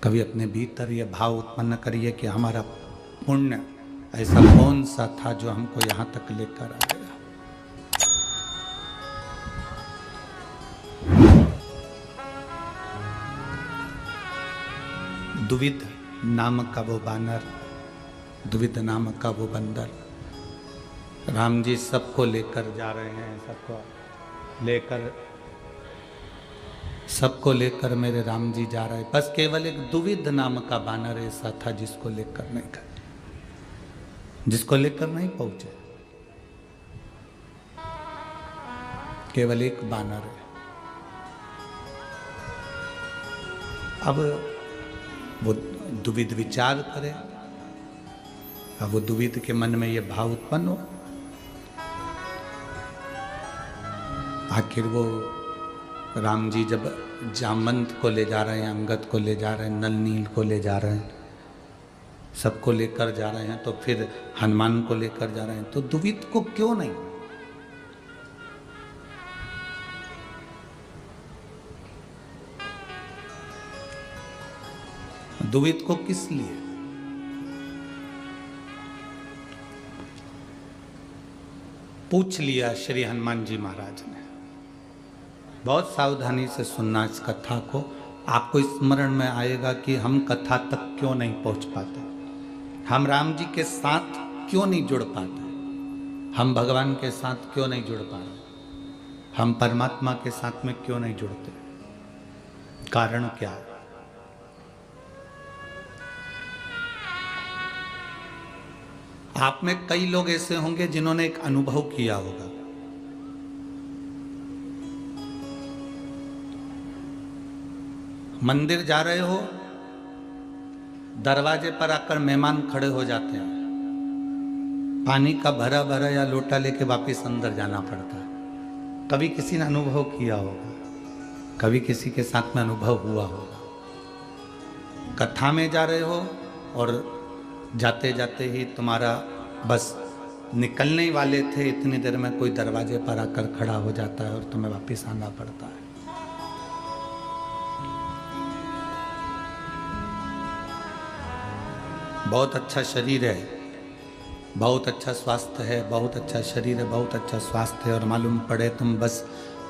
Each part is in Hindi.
कभी अपने भीतर ये भाव उत्पन्न करिए कि हमारा पुण्य ऐसा कौन सा था जो हमको यहाँ तक लेकर आ गया। दुविध नाम का वो बानर, दुविध नाम का वो बंदर, राम जी सबको लेकर जा रहे हैं, सबको लेकर मेरे राम जी जा रहे हैं। बस केवल एक दुविध नाम का बानर ऐसा था जिसको लेकर नहीं गए, जिसको लेकर नहीं पहुंचे। केवल एक बानर है। अब वो दुविध विचार करे, अब वो दुविध के मन में ये भाव उत्पन्न हो, आखिर वो राम जी जब जामवंत को ले जा रहे हैं, अंगद को ले जा रहे हैं, नल नील को ले जा रहे हैं, सबको लेकर जा रहे हैं, तो फिर हनुमान को लेकर जा रहे हैं, तो दुविध को क्यों नहीं? दुविध को किस लिए? पूछ लिया श्री हनुमान जी महाराज ने। बहुत सावधानी से सुनना इस कथा को, आपको स्मरण में आएगा कि हम कथा तक क्यों नहीं पहुंच पाते, हम राम जी के साथ क्यों नहीं जुड़ पाते, हम भगवान के साथ क्यों नहीं जुड़ पा रहे, हम परमात्मा के साथ में क्यों नहीं जुड़ते, कारण क्या है? आप में कई लोग ऐसे होंगे जिन्होंने एक अनुभव किया होगा। मंदिर जा रहे हो, दरवाजे पर आकर मेहमान खड़े हो जाते हैं, पानी का भरा भरा या लोटा लेके वापस अंदर जाना पड़ता है। कभी किसी ने अनुभव किया होगा, कभी किसी के साथ में अनुभव हुआ होगा। कथा में जा रहे हो और जाते जाते ही तुम्हारा बस निकलने वाले थे, इतनी देर में कोई दरवाजे पर आकर खड़ा हो जाता है और तुम्हें वापस आना पड़ता है। बहुत अच्छा शरीर है, बहुत अच्छा स्वास्थ्य है, बहुत अच्छा शरीर है, बहुत अच्छा स्वास्थ्य है, और मालूम पड़े तुम बस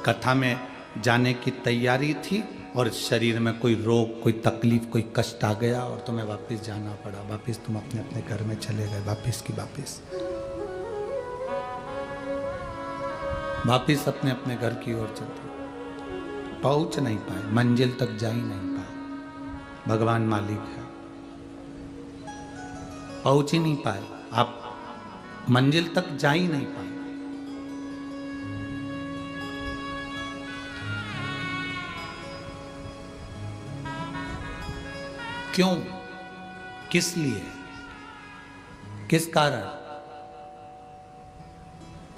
कथा में जाने की तैयारी थी और शरीर में कोई रोग, कोई तकलीफ, कोई कष्ट आ गया और तुम्हें वापस जाना पड़ा, वापस तुम अपने अपने घर में चले गए, वापस की वापस, वापस अपने अपने घर की ओर चलते, पहुंच नहीं पाए, मंजिल तक जा ही नहीं पाए। भगवान मालिक है, पहुंच ही नहीं पाए, आप मंजिल तक जा ही नहीं पाए। क्यों? किस लिए? किस कारण?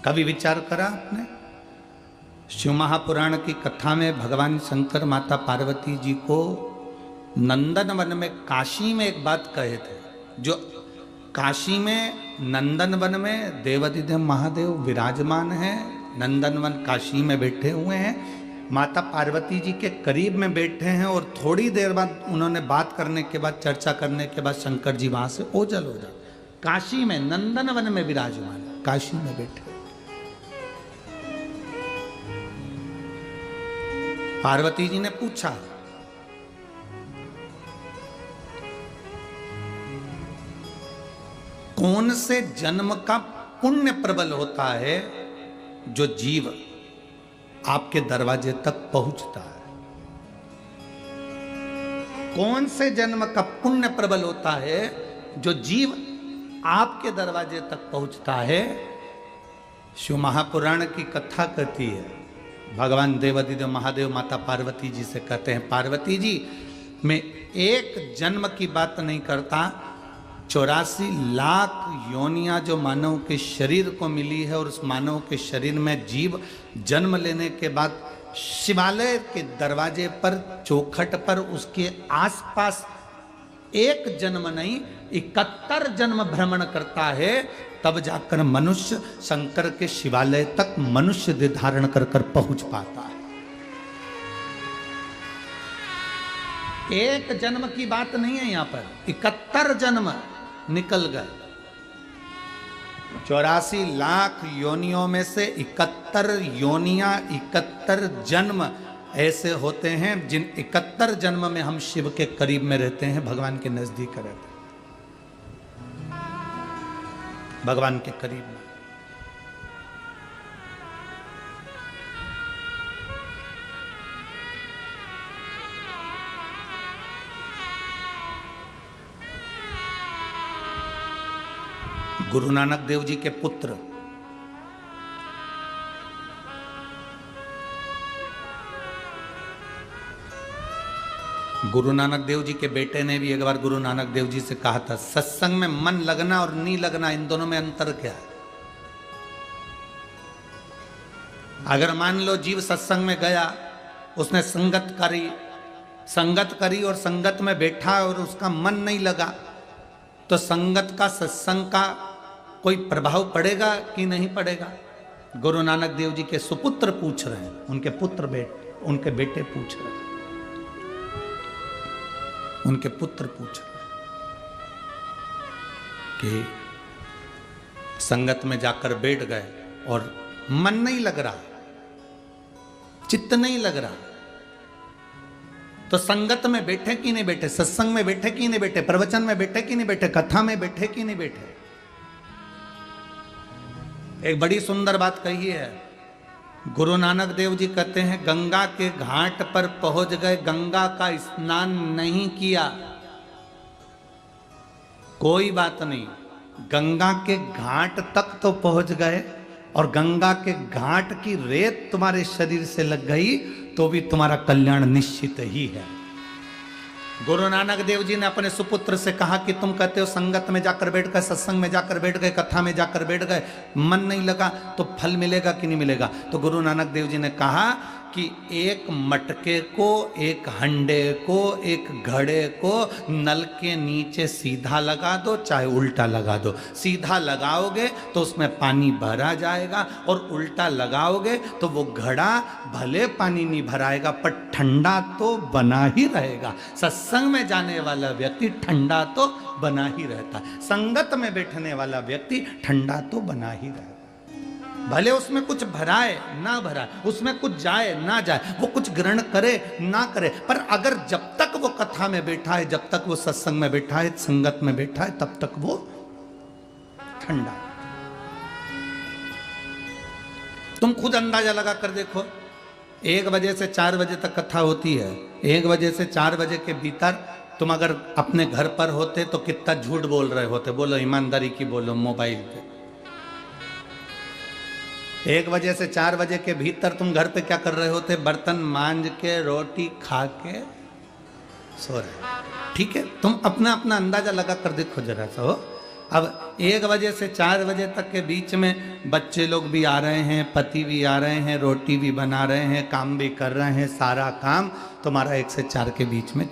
कभी विचार करा आपने? शिव महापुराण की कथा में भगवान शंकर माता पार्वती जी को नंदन वन में, काशी में एक बात कहे थे, जो काशी में नंदन वन में देवाधिदेव महादेव विराजमान हैं, नंदन वन काशी में बैठे हुए हैं, माता पार्वती जी के करीब में बैठे हैं, और थोड़ी देर बाद उन्होंने बात करने के बाद, चर्चा करने के बाद शंकर जी वहां से ओझल हो जाते। काशी में नंदन वन में विराजमान, काशी में बैठे। पार्वती जी ने पूछा, कौन से जन्म का पुण्य प्रबल होता है जो जीव आपके दरवाजे तक पहुंचता है? कौन से जन्म का पुण्य प्रबल होता है जो जीव आपके दरवाजे तक पहुंचता है? शिव महापुराण की कथा कहती है, भगवान देवाधिदेव महादेव माता पार्वती जी से कहते हैं, पार्वती जी मैं एक जन्म की बात नहीं करता, 84 लाख योनियां जो मानव के शरीर को मिली है, और उस मानव के शरीर में जीव जन्म लेने के बाद शिवालय के दरवाजे पर, चौखट पर, उसके आसपास एक जन्म नहीं 71 जन्म भ्रमण करता है, तब जाकर मनुष्य शंकर के शिवालय तक मनुष्य देह धारण कर कर पहुंच पाता है। एक जन्म की बात नहीं है, यहां पर 71 जन्म निकल गए। 84 लाख योनियों में से 71 योनियां, 71 जन्म ऐसे होते हैं जिन 71 जन्म में हम शिव के करीब में रहते हैं, भगवान के नजदीक रहते हैं, भगवान के करीब में। गुरु नानक देव जी के पुत्र गुरु नानक देव जी के बेटे ने भी एक बार गुरु नानक देव जी से कहा था, सत्संग में मन लगना और नहीं लगना, इन दोनों में अंतर क्या है? अगर मान लो जीव सत्संग में गया, उसने संगत करी और संगत में बैठा और उसका मन नहीं लगा, तो संगत का, सत्संग का कोई प्रभाव पड़ेगा कि नहीं पड़ेगा? गुरु नानक देव जी के सुपुत्र पूछ रहे हैं, उनके बेटे पूछ रहे हैं, उनके पुत्र पूछ रहे कि संगत में जाकर बैठ गए और मन नहीं लग रहा, चित्त नहीं लग रहा, तो संगत में बैठे कि नहीं बैठे, सत्संग में बैठे कि नहीं बैठे, प्रवचन में बैठे कि नहीं बैठे, कथा में बैठे कि नहीं बैठे? एक बड़ी सुंदर बात कही है गुरु नानक देव जी, कहते हैं गंगा के घाट पर पहुंच गए, गंगा का स्नान नहीं किया, कोई बात नहीं, गंगा के घाट तक तो पहुंच गए और गंगा के घाट की रेत तुम्हारे शरीर से लग गई तो भी तुम्हारा कल्याण निश्चित ही है। गुरु नानक देव जी ने अपने सुपुत्र से कहा कि तुम कहते हो संगत में जाकर बैठ गए, सत्संग में जाकर बैठ गए, कथा में जाकर बैठ गए, मन नहीं लगा, तो फल मिलेगा कि नहीं मिलेगा? तो गुरु नानक देव जी ने कहा कि एक मटके को, एक हंडे को, एक घड़े को नल के नीचे सीधा लगा दो, चाहे उल्टा लगा दो। सीधा लगाओगे तो उसमें पानी भरा जाएगा और उल्टा लगाओगे तो वो घड़ा भले पानी नहीं भराएगा पर ठंडा तो बना ही रहेगा। सत्संग में जाने वाला व्यक्ति ठंडा तो बना ही रहता है, संगत में बैठने वाला व्यक्ति ठंडा तो बना ही रहता है। भले उसमें कुछ भराए ना भराए, उसमें कुछ जाए ना जाए, वो कुछ ग्रहण करे ना करे, पर अगर जब तक वो कथा में बैठा है, जब तक वो सत्संग में बैठा है, संगत में बैठा है, तब तक वो ठंडा है। तुम खुद अंदाजा लगा कर देखो, 1 बजे से 4 बजे तक कथा होती है, 1 बजे से 4 बजे के भीतर तुम अगर अपने घर पर होते तो कितना झूठ बोल रहे होते? बोलो, ईमानदारी की बोलो, मोबाइल पे। 1 बजे से 4 बजे के भीतर तुम घर पे क्या कर रहे होते? बर्तन मांज के, रोटी खा के सो रहे। ठीक है, तुम अपना अपना अंदाजा लगा कर देखो जरा सा। हो अब 1 बजे से 4 बजे तक के बीच में बच्चे लोग भी आ रहे हैं, पति भी आ रहे हैं, रोटी भी बना रहे हैं, काम भी कर रहे हैं, सारा काम तुम्हारा 1 से 4 के बीच में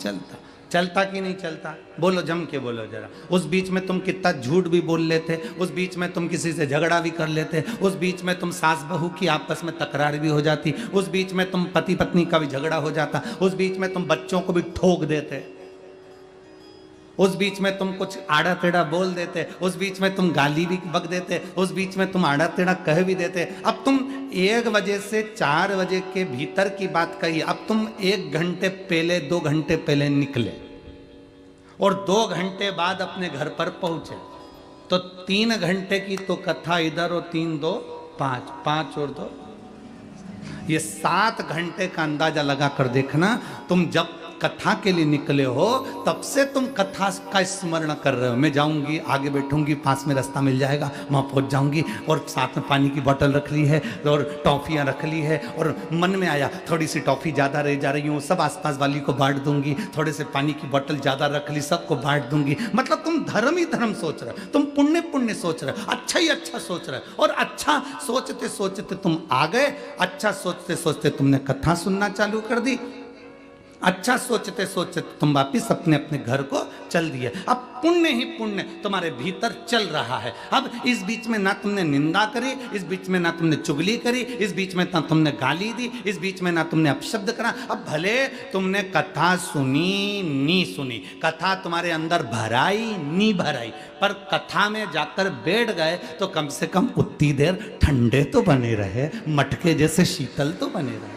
चलता कि नहीं चलता? बोलो, जम के बोलो जरा। उस बीच में तुम कितना झूठ भी बोल लेते, उस बीच में तुम किसी से झगड़ा भी कर लेते, उस बीच में तुम सास बहू की आपस में तकरार भी हो जाती, उस बीच में तुम पति पत्नी का भी झगड़ा हो जाता, उस बीच में तुम बच्चों को भी ठोक देते, उस बीच में तुम कुछ आड़ा टेढ़ा बोल देते, उस बीच में तुम गाली भी बक देते, उस बीच में तुम आड़ा टेढ़ा कह भी देते। अब तुम 1 बजे से 4 बजे के भीतर की बात कही, अब तुम 1 घंटे पहले, 2 घंटे पहले निकले और 2 घंटे बाद अपने घर पर पहुंचे, तो 3 घंटे की तो कथा इधर और 3 2 5, 5 और 2, ये 7 घंटे का अंदाजा लगा कर देखना। तुम जब कथा के लिए निकले हो तब से तुम कथा का स्मरण कर रहे हो। मैं जाऊंगी, आगे बैठूंगी, पास में रास्ता मिल जाएगा, वहां पहुंच जाऊंगी, और साथ में पानी की बोतल रख ली है और टॉफियां रख ली है, और मन में आया थोड़ी सी टॉफी ज्यादा रह जा रही हूँ, सब आसपास वाली को बांट दूंगी, थोड़े से पानी की बोतल ज्यादा रख ली, सबको बांट दूंगी। मतलब तुम धर्म ही धर्म सोच रहे हो, तुम पुण्य पुण्य सोच रहे हो, अच्छा ही अच्छा सोच रहे हो, और अच्छा सोचते सोचते तुम आ गए, अच्छा सोचते सोचते तुमने कथा सुनना चालू कर दी, अच्छा सोचते सोचते तुम वापिस अपने अपने घर को चल दिए। अब पुण्य ही पुण्य तुम्हारे भीतर चल रहा है। अब इस बीच में ना तुमने निंदा करी, इस बीच में ना तुमने चुगली करी, इस बीच में ना तुमने गाली दी, इस बीच में ना तुमने अपशब्द करा। अब भले तुमने कथा सुनी नी सुनी, कथा तुम्हारे अंदर भराई नी भराई, पर कथा में जाकर बैठ गए तो कम से कम उतनी देर ठंडे तो बने रहे, मटके जैसे शीतल तो बने रहे।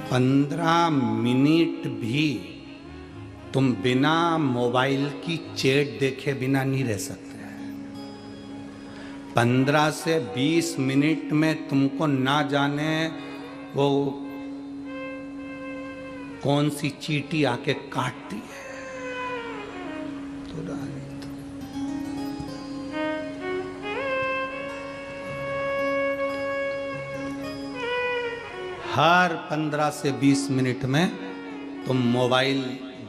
पंद्रह मिनट भी तुम बिना मोबाइल की चैट देखे बिना नहीं रह सकते। 15 से 20 मिनट में तुमको ना जाने वो कौन सी चींटी आके काटती है। हर 15 से 20 मिनट में तुम मोबाइल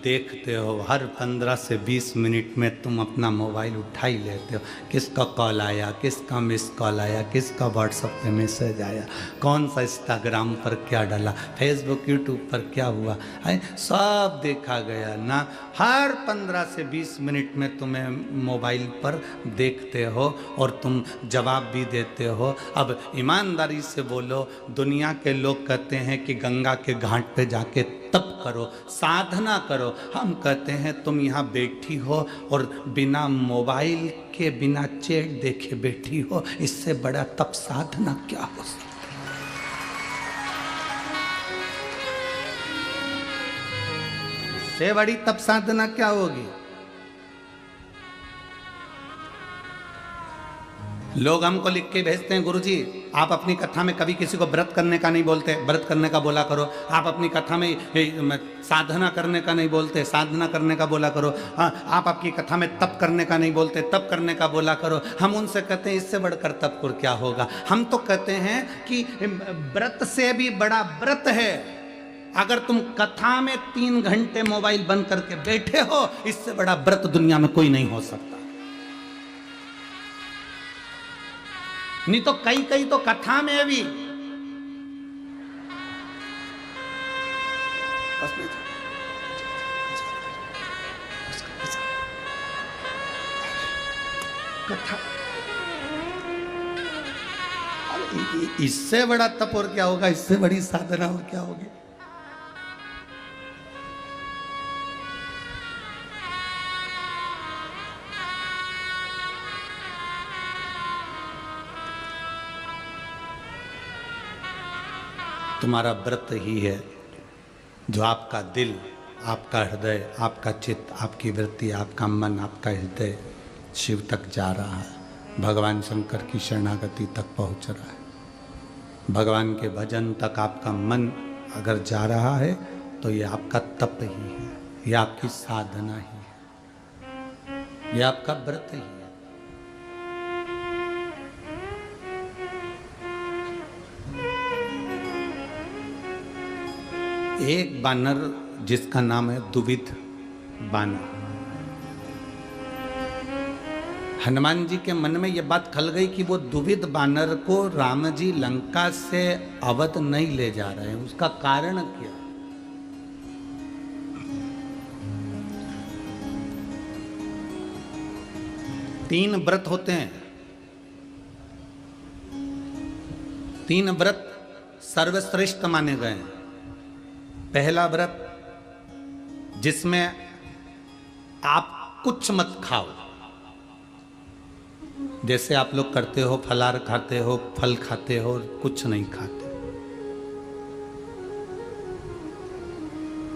देखते हो, हर 15 से 20 मिनट में तुम अपना मोबाइल उठा ही लेते हो। किसका कॉल आया, किसका मिस कॉल आया, किसका व्हाट्सएप पे मैसेज आया, कौन सा इंस्टाग्राम पर क्या डाला, फेसबुक यूट्यूब पर क्या हुआ है, सब देखा गया ना। हर 15 से 20 मिनट में तुम्हें मोबाइल पर देखते हो और तुम जवाब भी देते हो। अब ईमानदारी से बोलो, दुनिया के लोग कहते हैं कि गंगा के घाट पे जाके तप करो, साधना करो। हम कहते हैं तुम यहाँ बैठी हो और बिना मोबाइल के, बिना चैट देखे बैठी हो, इससे बड़ा तप साधना क्या हो सकता है? इससे बड़ी तप साधना क्या होगी? लोग हमको लिख के भेजते हैं, गुरुजी आप अपनी कथा में कभी किसी को व्रत करने का नहीं बोलते, व्रत करने का बोला करो। आप अपनी कथा में साधना करने का नहीं बोलते, साधना करने का बोला करो। आप आपकी कथा में तप करने का नहीं बोलते, तप करने का बोला करो। हम उनसे कहते हैं इससे बढ़कर तप कर क्या होगा? हम तो कहते हैं कि व्रत से भी बड़ा व्रत है अगर तुम कथा में 3 घंटे मोबाइल बंद करके बैठे हो, इससे बड़ा व्रत दुनिया में कोई नहीं हो सकता। नहीं तो कई तो कथा में भी कथा, इससे बड़ा तप और क्या होगा, इससे बड़ी साधना और क्या होगी? तुम्हारा व्रत ही है जो आपका दिल, आपका हृदय, आपका चित्त, आपकी वृत्ति, आपका मन, आपका हृदय शिव तक जा रहा है, भगवान शंकर की शरणागति तक पहुंच रहा है। भगवान के भजन तक आपका मन अगर जा रहा है तो ये आपका तप ही है, ये आपकी साधना ही है, ये आपका व्रत ही है। एक बानर जिसका नाम है दुविध बानर, हनुमान जी के मन में यह बात खल गई कि वो दुविध बानर को राम जी लंका से अवध नहीं ले जा रहे हैं। उसका कारण क्या? तीन व्रत होते हैं, 3 व्रत सर्वश्रेष्ठ माने गए हैं। पहला व्रत जिसमें आप कुछ मत खाओ, जैसे आप लोग करते हो, फलाहार खाते हो, फल खाते हो, कुछ नहीं खाते,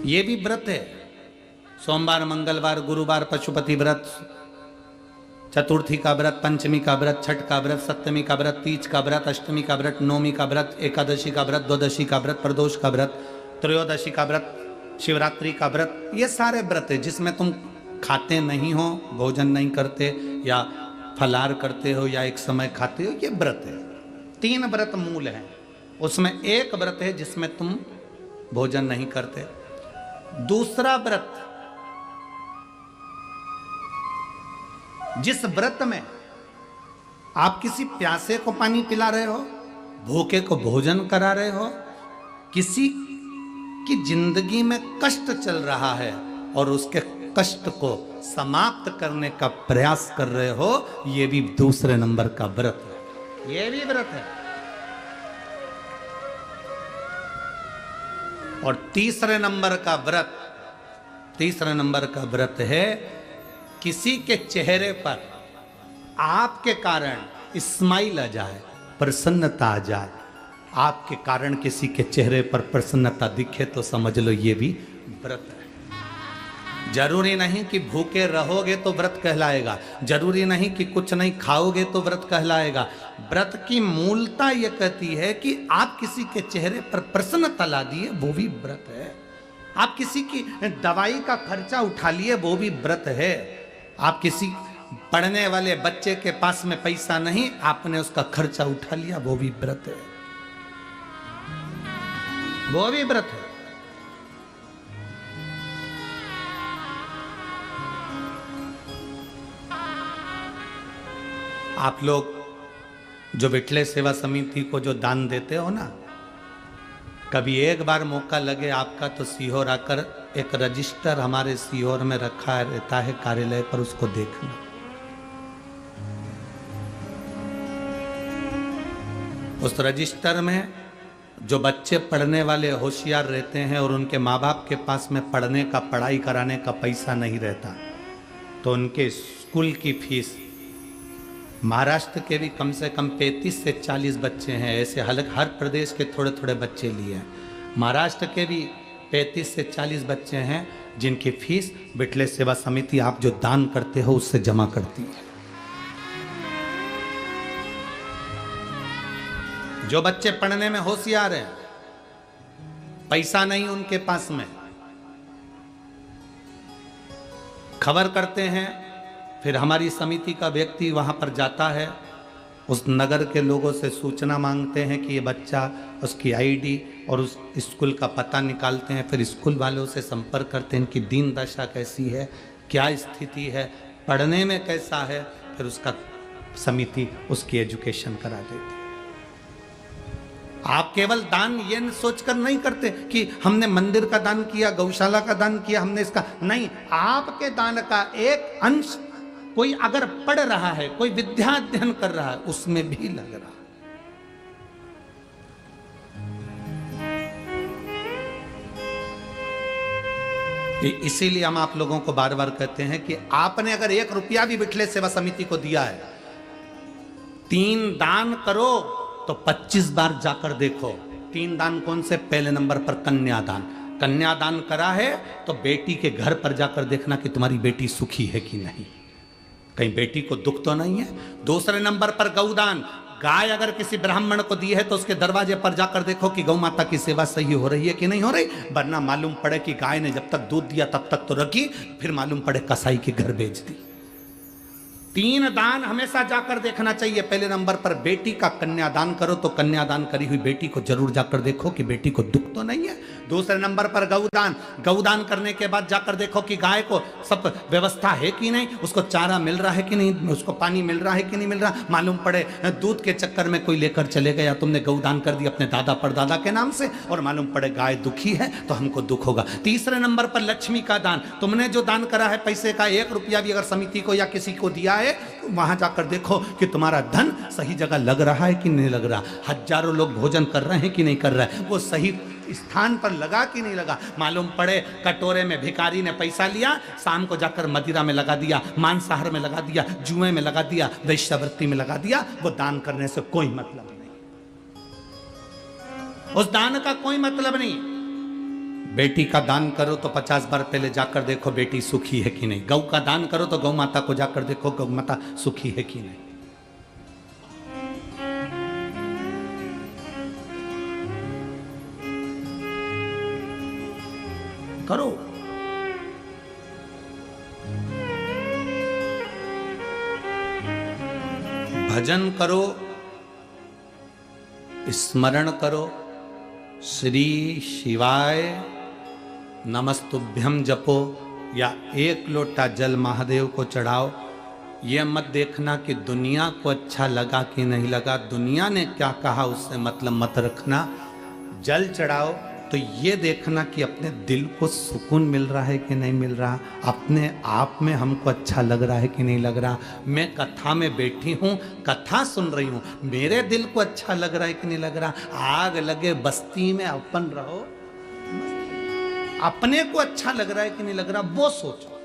ये भी व्रत है। सोमवार, मंगलवार, गुरुवार पशुपति व्रत, चतुर्थी का व्रत, पंचमी का व्रत, छठ का व्रत, सप्तमी का व्रत, तीज का व्रत, अष्टमी का व्रत, नवमी का व्रत, एकादशी का व्रत, द्वादशी का व्रत, प्रदोष का व्रत, त्रयोदशी का व्रत, शिवरात्रि का व्रत। ये सारे व्रत है जिसमें तुम खाते नहीं हो, भोजन नहीं करते, या फलाहार करते हो, या एक समय खाते हो, ये व्रत है। 3 व्रत मूल हैं, उसमें एक व्रत है जिसमें तुम भोजन नहीं करते। दूसरा व्रत जिस व्रत में आप किसी प्यासे को पानी पिला रहे हो, भूखे को भोजन करा रहे हो, किसी की जिंदगी में कष्ट चल रहा है और उसके कष्ट को समाप्त करने का प्रयास कर रहे हो, यह भी दूसरे नंबर का व्रत है। यह भी व्रत है। और तीसरे नंबर का व्रत है किसी के चेहरे पर आपके कारण स्माइल आ जाए, प्रसन्नता आ जाए। आपके कारण किसी के चेहरे पर प्रसन्नता दिखे तो समझ लो ये भी व्रत है। जरूरी नहीं कि भूखे रहोगे तो व्रत कहलाएगा, जरूरी नहीं कि कुछ नहीं खाओगे तो व्रत कहलाएगा। व्रत की मूलता यह कहती है कि आप किसी के चेहरे पर प्रसन्नता ला दिए, वो भी व्रत है। आप किसी की दवाई का खर्चा उठा लिए, वो भी व्रत है। आप किसी पढ़ने वाले बच्चे के पास में पैसा नहीं, आपने उसका खर्चा उठा लिया, वो भी व्रत है, वो भी व्रत है। आप लोग जो विठले सेवा समिति को जो दान देते हो ना, कभी एक बार मौका लगे आपका तो सीहोर आकर एक रजिस्टर हमारे सीहोर में रखा रहता है कार्यालय पर, उसको देखना। उस रजिस्टर में जो बच्चे पढ़ने वाले होशियार रहते हैं और उनके माँ बाप के पास में पढ़ने का, पढ़ाई कराने का पैसा नहीं रहता, तो उनके स्कूल की फीस, महाराष्ट्र के भी कम से कम 35 से 40 बच्चे हैं, ऐसे हर प्रदेश के थोड़े थोड़े बच्चे लिए हैं। महाराष्ट्र के भी 35 से 40 बच्चे हैं जिनकी फीस विठले सेवा समिति आप जो दान करते हो उससे जमा करती है। जो बच्चे पढ़ने में होशियार हैं, पैसा नहीं उनके पास में, खबर करते हैं, फिर हमारी समिति का व्यक्ति वहां पर जाता है, उस नगर के लोगों से सूचना मांगते हैं कि ये बच्चा, उसकी आईडी और उस स्कूल का पता निकालते हैं, फिर स्कूल वालों से संपर्क करते हैं, इनकी दीन दशा कैसी है, क्या स्थिति है, पढ़ने में कैसा है, फिर उसका समिति उसकी एजुकेशन करा देती है। आप केवल दान ये सोचकर नहीं करते कि हमने मंदिर का दान किया, गौशाला का दान किया, हमने इसका नहीं, आपके दान का एक अंश कोई अगर पढ़ रहा है, कोई विद्या अध्ययन कर रहा है, उसमें भी लग रहा है। इसीलिए हम आप लोगों को बार बार कहते हैं कि आपने अगर 1 रुपया भी विठले सेवा समिति को दिया है, 3 दान करो तो 25 बार जाकर देखो। 3 दान कौन से? पहले नंबर पर कन्यादान। कन्यादान करा है तो बेटी के घर पर जाकर देखना कि तुम्हारी बेटी सुखी है कि नहीं, कहीं बेटी को दुख तो नहीं है। दूसरे नंबर पर गौदान, गाय अगर किसी ब्राह्मण को दी है तो उसके दरवाजे पर जाकर देखो कि गौ माता की सेवा सही हो रही है कि नहीं हो रही, वरना मालूम पड़े कि गाय ने जब तक दूध दिया तब तक तो रखी, फिर मालूम पड़े कसाई के घर बेच दी। 3 दान हमेशा जाकर देखना चाहिए। पहले नंबर पर बेटी का कन्यादान करो तो कन्यादान करी हुई बेटी को जरूर जाकर देखो कि बेटी को दुख तो नहीं है। दूसरे नंबर पर गौदान, गौदान करने के बाद जाकर देखो कि गाय को सब व्यवस्था है कि नहीं, उसको चारा मिल रहा है कि नहीं, उसको पानी मिल रहा है कि नहीं मिल रहा। मालूम पड़े दूध के चक्कर में कोई लेकर चले गया, तुमने गौदान कर दिया अपने दादा परदादा के नाम से, और मालूम पड़े गाय दुखी है तो हमको दुख होगा। तीसरे नंबर पर लक्ष्मी का दान, तुमने जो दान करा है पैसे का 1 रुपया भी अगर समिति को या किसी को दिया है, वहां जाकर देखो कि तुम्हारा धन सही जगह लग रहा है कि नहीं लग रहा। हजारों लोग भोजन कर रहे हैं कि नहीं कर रहे हैं, वो सही स्थान पर लगा कि नहीं लगा। मालूम पड़े कटोरे में भिखारी ने पैसा लिया, शाम को जाकर मदिरा में लगा दिया, मांसाहार में लगा दिया, जुए में लगा दिया, वैश्यावृत्ति में लगा दिया, वो दान करने से कोई मतलब नहीं, उस दान का कोई मतलब नहीं। बेटी का दान करो तो 50 बार पहले जाकर देखो बेटी सुखी है कि नहीं। गौ का दान करो तो गौ माता को जाकर देखो गौ माता सुखी है कि नहीं। करो। भजन करो, स्मरण करो, श्री शिवाय नमस्तुभ्यम जपो, या 1 लोटा जल महादेव को चढ़ाओ, ये मत देखना कि दुनिया को अच्छा लगा कि नहीं लगा, दुनिया ने क्या कहा उससे मतलब मत रखना। जल चढ़ाओ तो ये देखना कि अपने दिल को सुकून मिल रहा है कि नहीं मिल रहा, अपने आप में हमको अच्छा लग रहा है कि नहीं लग रहा। मैं कथा में बैठी हूँ, कथा सुन रही हूँ, मेरे दिल को अच्छा लग रहा है कि नहीं लग रहा। आग लगे बस्ती में अपन रहो, अपने को अच्छा लग रहा है कि नहीं लग रहा वो सोचो।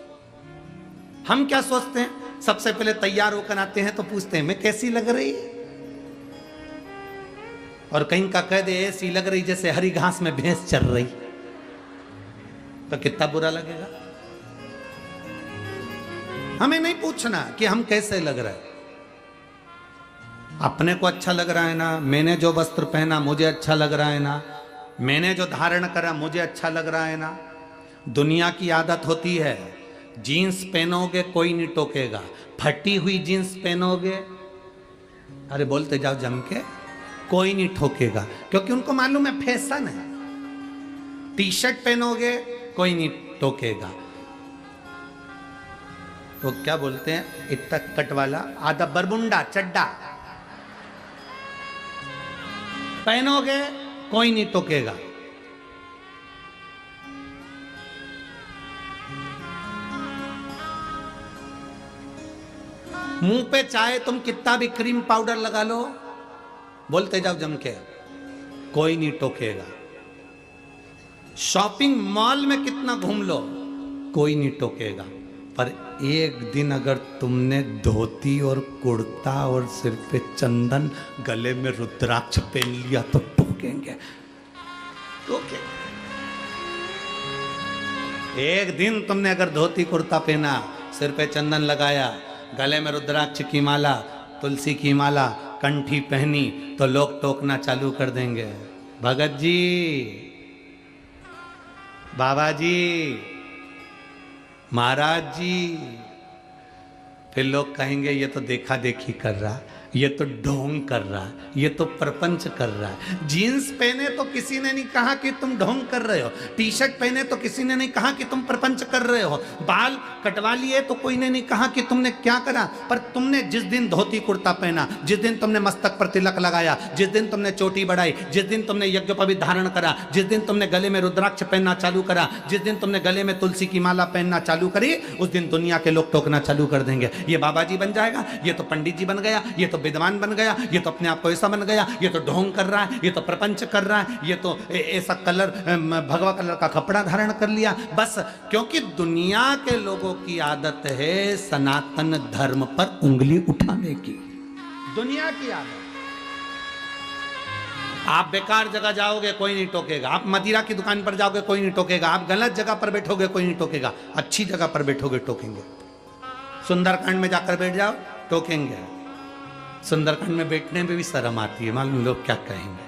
हम क्या सोचते हैं, सबसे पहले तैयार होकर आते हैं तो पूछते हैं मैं कैसी लग रही है, और कहीं का कह दे ऐसी लग रही जैसे हरी घास में भैंस चर रही, तो कितना बुरा लगेगा। हमें नहीं पूछना कि हम कैसे लग रहे हैं, अपने को अच्छा लग रहा है ना, मैंने जो वस्त्र पहना मुझे अच्छा लग रहा है ना, मैंने जो धारण करा मुझे अच्छा लग रहा है ना। दुनिया की आदत होती है, जीन्स पहनोगे कोई नहीं टोकेगा, फटी हुई जीन्स पहनोगे, अरे बोलते जाओ जम के, कोई नहीं ठोकेगा, क्योंकि उनको मालूम है फैशन है। टी शर्ट पहनोगे कोई नहीं टोकेगा, तो क्या बोलते हैं इतना कट वाला आधा बरमुंडा चड्डा पहनोगे कोई नहीं टोकेगा। मुंह पे चाहे तुम कितना भी क्रीम पाउडर लगा लो, बोलते जाओ जम के, कोई नहीं टोकेगा। शॉपिंग मॉल में कितना घूम लो कोई नहीं टोकेगा, पर एक दिन अगर तुमने धोती और कुर्ता और सिर पे चंदन गले में रुद्राक्ष पहन लिया तो टोकेंगे, टोकेंगे। एक दिन तुमने अगर धोती कुर्ता पहना, सिर पे चंदन लगाया, गले में रुद्राक्ष की माला, तुलसी की माला, कंठी पहनी, तो लोग टोकना चालू कर देंगे, भगत जी, बाबा जी, महाराज जी। फिर लोग कहेंगे ये तो देखा देखी कर रहा, ये तो ढोंग कर रहा, ये तो प्रपंच कर रहा है। जीन्स पहने तो किसी ने नहीं कहा कि तुम ढोंग कर रहे हो, टी शर्ट पहने तो किसी ने नहीं कहा कि तुम प्रपंच कर रहे हो, बाल कटवा लिए तो कोई ने नहीं कहा कि तुमने क्या करा। पर तुमने जिस दिन धोती कुर्ता पहना, जिस दिन तुमने मस्तक पर तिलक लगाया, जिस दिन तुमने चोटी बढ़ाई, जिस दिन तुमने यज्ञोपवीत धारण करा, जिस दिन तुमने गले में रुद्राक्ष पहनना चालू करा, जिस दिन तुमने गले में तुलसी की माला पहनना चालू करी, उस दिन दुनिया के लोग टोकना चालू कर देंगे, ये बाबा जी बन जाएगा, ये तो पंडित जी बन गया, ये तो विद्वान बन गया, ये तो अपने आप को ऐसा बन गया, ये तो ढोंग कर रहा है, ये तो प्रपंच कर रहा है, ये तो ऐसा कलर भगवा कलर का कपड़ा धारण कर लिया। बस क्योंकि दुनिया के लोगों की आदत है सनातन धर्म पर उंगली उठाने की, दुनिया की आदत। आप बेकार जगह जाओगे कोई नहीं टोकेगा, आप मदिरा की दुकान पर जाओगे कोई नहीं टोकेगा, आप गलत जगह पर बैठोगे कोई नहीं टोकेगा, अच्छी जगह पर बैठोगे टोकेंगे। सुंदरकांड में जाकर बैठ जाओ टोकेंगे, सुंदरकांड में बैठने में भी शर्म आती है, मालूम लोग क्या कहेंगे,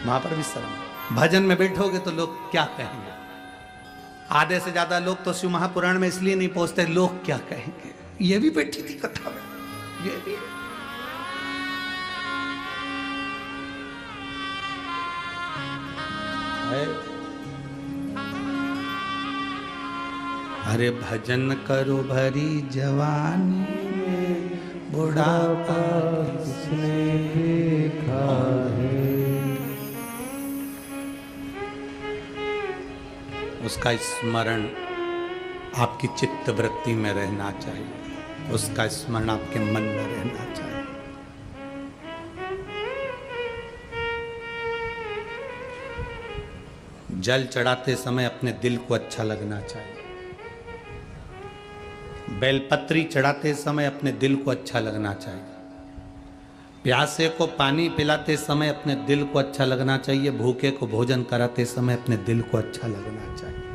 वहां पर भी शर्म। भजन में बैठोगे तो लोग क्या कहेंगे, आधे से ज्यादा लोग तो शिव महापुराण में इसलिए नहीं पहुंचते, लोग क्या कहेंगे। ये भी बैठी थी कथा में, ये भी है। अरे भजन करो भरी जवानी में, बुढ़ापा किसने देखा है। उसका स्मरण आपकी चित्त वृत्ति में रहना चाहिए, उसका स्मरण आपके मन में रहना चाहिए। जल चढ़ाते समय अपने दिल को अच्छा लगना चाहिए, बेलपत्री चढ़ाते समय अपने दिल को अच्छा लगना चाहिए, प्यासे को पानी पिलाते समय अपने दिल को अच्छा लगना चाहिए, भूखे को भोजन कराते समय अपने दिल को अच्छा लगना चाहिए।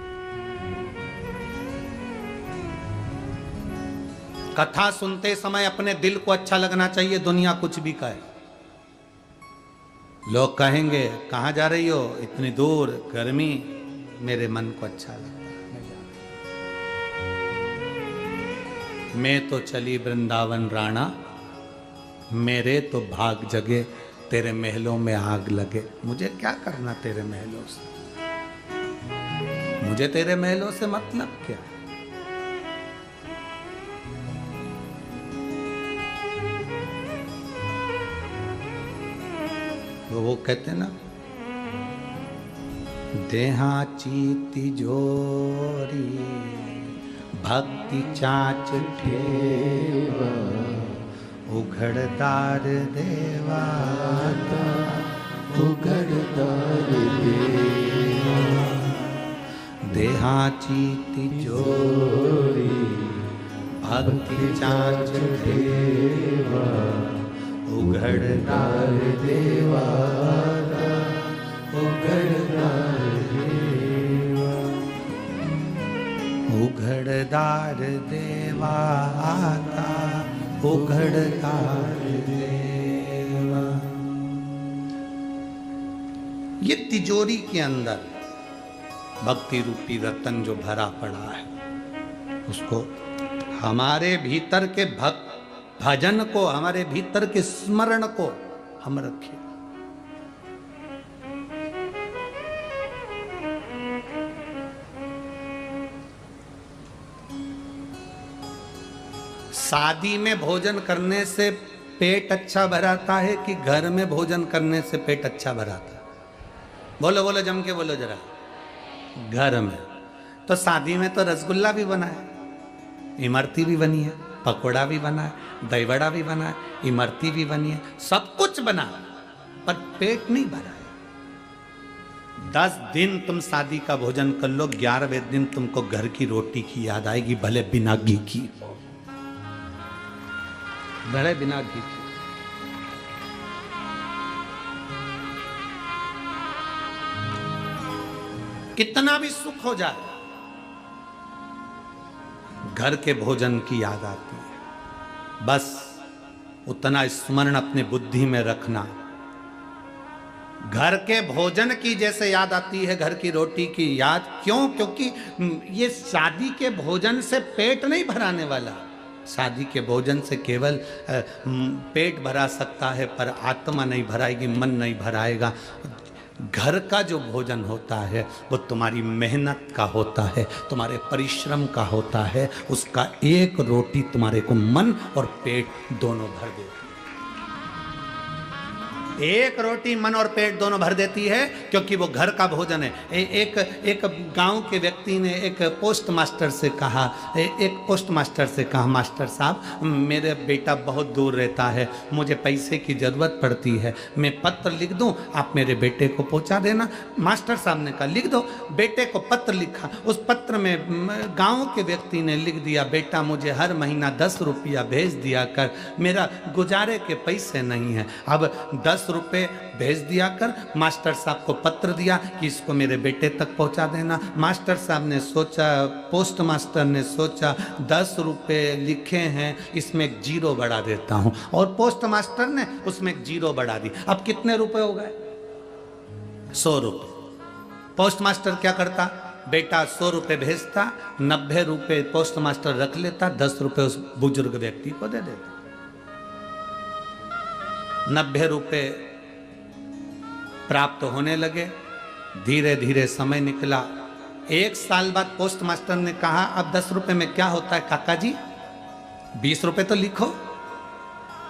कथा सुनते समय अपने दिल को अच्छा लगना चाहिए, दुनिया कुछ भी कहे। लोग कहेंगे कहाँ जा रही हो, इतनी दूर, गर्मी, मेरे मन को अच्छा लगता है, मैं तो चली वृंदावन राणा, मेरे तो भाग जगे, तेरे महलों में आग लगे। मुझे क्या करना तेरे महलों से, मुझे तेरे महलों से मतलब क्या। तो वो कहते ना, देहाची तिजोरी भक्ति चाच ठेवा, उघड़दार देवा उघड़दार देवा, देहाची तिजोरी भक्ति चाच ठेवा, उघड़दार देवा उघड़दार देवा, उघड़दार देवा आता उघड़दार देवा। ये तिजोरी के अंदर भक्ति रूपी रतन जो भरा पड़ा है, उसको हमारे भीतर के भजन को, हमारे भीतर के स्मरण को हम रखें। शादी में भोजन करने से पेट अच्छा भराता है कि घर में भोजन करने से पेट अच्छा भराता है? बोलो बोलो, जम के बोलो जरा। घर में। तो शादी में तो रसगुल्ला भी बना है, इमरती भी बनी है, पकोड़ा भी बना है, दही वड़ा भी बना है, इमरती भी बनी है, सब कुछ बना, पर पेट नहीं भरा है। 10 दिन तुम शादी का भोजन कर लो, 11वें दिन तुमको घर की रोटी की याद आएगी, भले बिना घी की, भले बिना घी की। कितना भी सुख हो जाए, घर के भोजन की याद आती है। बस उतना स्मरण अपने बुद्धि में रखना। घर के भोजन की जैसे याद आती है घर की रोटी की याद, क्यों? क्योंकि ये शादी के भोजन से पेट नहीं भराने वाला। शादी के भोजन से केवल पेट भरा सकता है, पर आत्मा नहीं भराएगी, मन नहीं भराएगा। घर का जो भोजन होता है वो तुम्हारी मेहनत का होता है, तुम्हारे परिश्रम का होता है। उसका एक रोटी तुम्हारे को मन और पेट दोनों भर देती है। एक रोटी मन और पेट दोनों भर देती है, क्योंकि वो घर का भोजन है। एक गांव के व्यक्ति ने एक पोस्ट मास्टर से कहा, मास्टर साहब, मेरे बेटा बहुत दूर रहता है, मुझे पैसे की ज़रूरत पड़ती है, मैं पत्र लिख दूं, आप मेरे बेटे को पहुंचा देना। मास्टर साहब ने कहा लिख दो। बेटे को पत्र लिखा। उस पत्र में गांव के व्यक्ति ने लिख दिया, बेटा मुझे हर महीना 10 रुपया भेज दिया कर, मेरा गुजारे के पैसे नहीं है। अब 10 रुपए भेज दिया कर। मास्टर साहब को पत्र दिया कि इसको मेरे बेटे तक पहुंचा देना। मास्टर साहब ने सोचा, पोस्ट मास्टर ने सोचा 10 रुपए लिखे हैं, इसमें एक 0 बढ़ा देता हूं, और पोस्ट मास्टर ने उसमें एक 0 बढ़ा दी। अब कितने रुपए हो गए? 100 रुपए। पोस्ट मास्टर क्या करता? बेटा 100 रुपए भेजता, 90 रुपए पोस्ट मास्टर रख लेता, 10 रुपए उस बुजुर्ग व्यक्ति को दे देता। 90 रुपए प्राप्त होने लगे। धीरे धीरे समय निकला। 1 साल बाद पोस्ट मास्टर ने कहा, अब 10 रुपए में क्या होता है काका जी, 20 रुपए तो लिखो।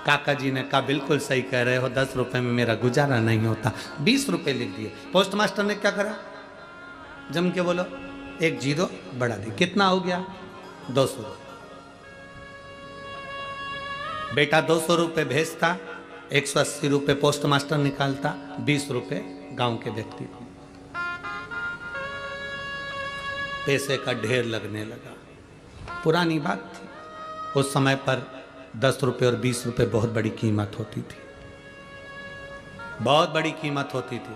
काका जी ने कहा बिल्कुल सही कह रहे हो, 10 रुपए में मेरा गुजारा नहीं होता। 20 रुपए लिख दिए। पोस्ट मास्टर ने क्या करा? जम के बोलो, एक 0 बढ़ा दी। कितना हो गया? 200 रुपये। बेटा 200 रुपये भेजता, 180 रुपये पोस्ट मास्टर निकालता, 20 रुपये गांव के व्यक्ति को। पैसे का ढेर लगने लगा। पुरानी बात थी, उस समय पर 10 रुपये और 20 रुपये बहुत बड़ी कीमत होती थी, बहुत बड़ी कीमत होती थी।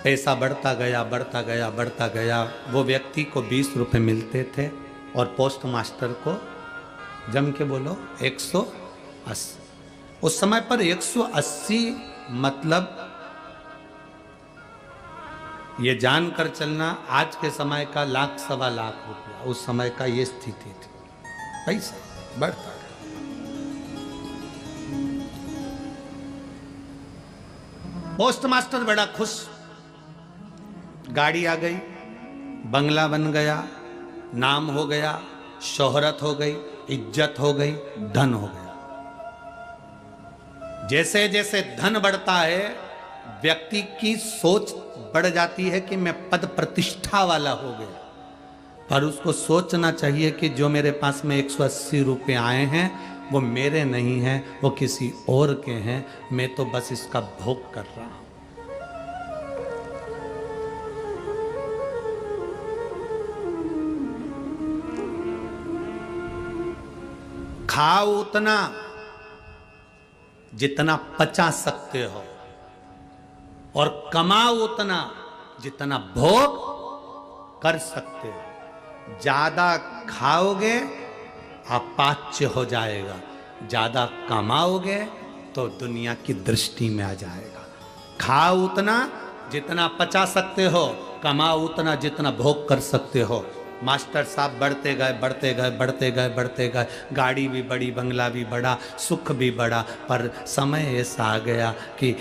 पैसा बढ़ता गया, बढ़ता गया, बढ़ता गया। वो व्यक्ति को 20 रुपये मिलते थे और पोस्ट मास्टर को, जम के बोलो, 180। उस समय पर 180 मतलब, ये जानकर चलना, आज के समय का 1 लाख 1.25 लाख रुपया, उस समय का ये स्थिति थी। पैसा बढ़ता गया। पोस्ट मास्टर बड़ा खुश, गाड़ी आ गई, बंगला बन गया, नाम हो गया, शोहरत हो गई, इज्जत हो गई, धन हो गया। जैसे जैसे धन बढ़ता है व्यक्ति की सोच बढ़ जाती है कि मैं पद प्रतिष्ठा वाला हो गया, पर उसको सोचना चाहिए कि जो मेरे पास में 180 रुपये आए हैं वो मेरे नहीं हैं, वो किसी और के हैं, मैं तो बस इसका भोग कर रहा हूं। खाओ उतना जितना पचा सकते हो और कमाओ उतना जितना भोग कर सकते हो। ज्यादा खाओगे अपाच्य हो जाएगा, ज्यादा कमाओगे तो दुनिया की दृष्टि में आ जाएगा। खाओ उतना जितना पचा सकते हो, कमाओ उतना जितना भोग कर सकते हो। मास्टर साहब बढ़ते गए बढ़ते गए बढ़ते गए बढ़ते गए, गाड़ी भी बड़ी, बंगला भी बड़ा, सुख भी बड़ा, पर समय ऐसा आ गया कि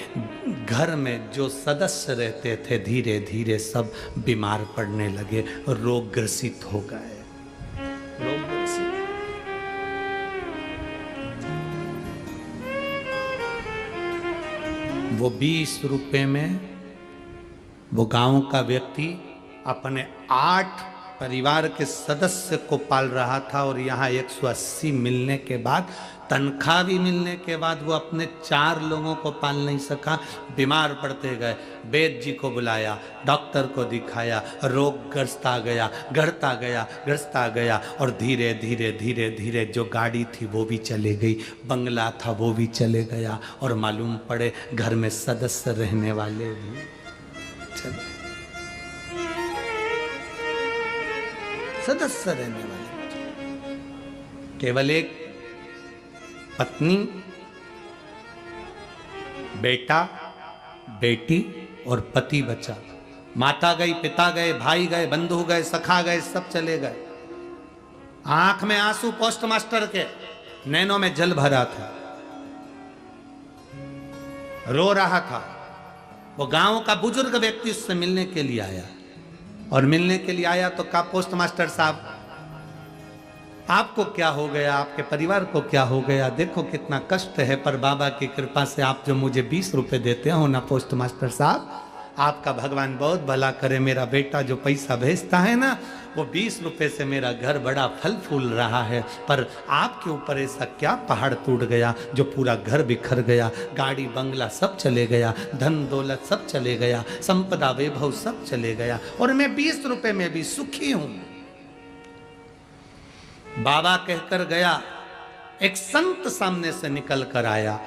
घर में जो सदस्य रहते थे धीरे धीरे सब बीमार पड़ने लगे, रोग ग्रसित हो गए। रोग ग्रसित। वो 20 रुपए में वो गांव का व्यक्ति अपने 8 परिवार के सदस्य को पाल रहा था, और यहाँ 180 मिलने के बाद, तनख्वाह भी मिलने के बाद वो अपने 4 लोगों को पाल नहीं सका। बीमार पड़ते गए, वैद्य जी को बुलाया, डॉक्टर को दिखाया, रोग ग्रस्ता गया, गढ़ता गया, ग्रस्ता गया, और धीरे धीरे धीरे धीरे जो गाड़ी थी वो भी चले गई, बंगला था वो भी चले गया, और मालूम पड़े घर में सदस्य रहने वाले भी चले, सदस्य रहने वाले। केवल एक पत्नी, बेटा, बेटी और पति बचा। माता गई, पिता गए, भाई गए, बंधु गए, सखा गए, सब चले गए। आंख में आंसू पोस्ट मास्टर के, नैनों में जल भरा था, रो रहा था। वो गांव का बुजुर्ग व्यक्ति उससे मिलने के लिए आया, और मिलने के लिए आया तो कहा, पोस्ट मास्टर साहब आपको क्या हो गया, आपके परिवार को क्या हो गया, देखो कितना कष्ट है, पर बाबा की कृपा से आप जो मुझे 20 रुपए देते हो ना पोस्ट मास्टर साहब, आपका भगवान बहुत भला करे। मेरा बेटा जो पैसा भेजता है ना, वो 20 रुपए से मेरा घर बड़ा फल फूल रहा है, पर आपके ऊपर ऐसा क्या पहाड़ टूट गया जो पूरा घर बिखर गया, गाड़ी बंगला सब चले गया, धन दौलत सब चले गया, संपदा वैभव सब चले गया, और मैं 20 रुपए में भी सुखी हूं। बाबा कहकर गया, एक संत सामने से निकल कर आया।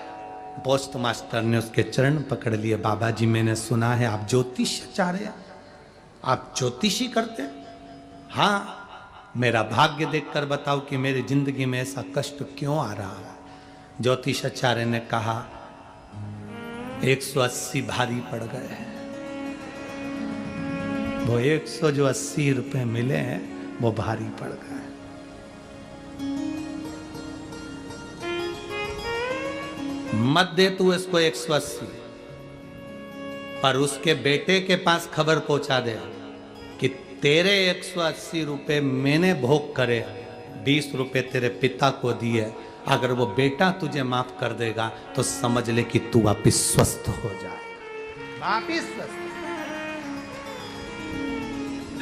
पोस्ट मास्टर ने उसके चरण पकड़ लिए। बाबा जी, मैंने सुना है आप ज्योतिषाचार्य, आप ज्योतिषी करते हैं? हाँ, मेरा भाग्य देखकर बताओ कि मेरी जिंदगी में ऐसा कष्ट क्यों आ रहा है। ज्योतिषाचार्य ने कहा, 180 भारी पड़ गए हैं। वो 180 रुपए मिले हैं, वो भारी पड़ गए। मत दे तू इसको 180, पर उसके बेटे के पास खबर पहुंचा दे कि तेरे 180 रुपए मैंने भोग करे, 20 रुपए तेरे पिता को दिए। अगर वो बेटा तुझे माफ कर देगा तो समझ ले कि तू वापिस स्वस्थ हो जाएगा, वापिस स्वस्थ।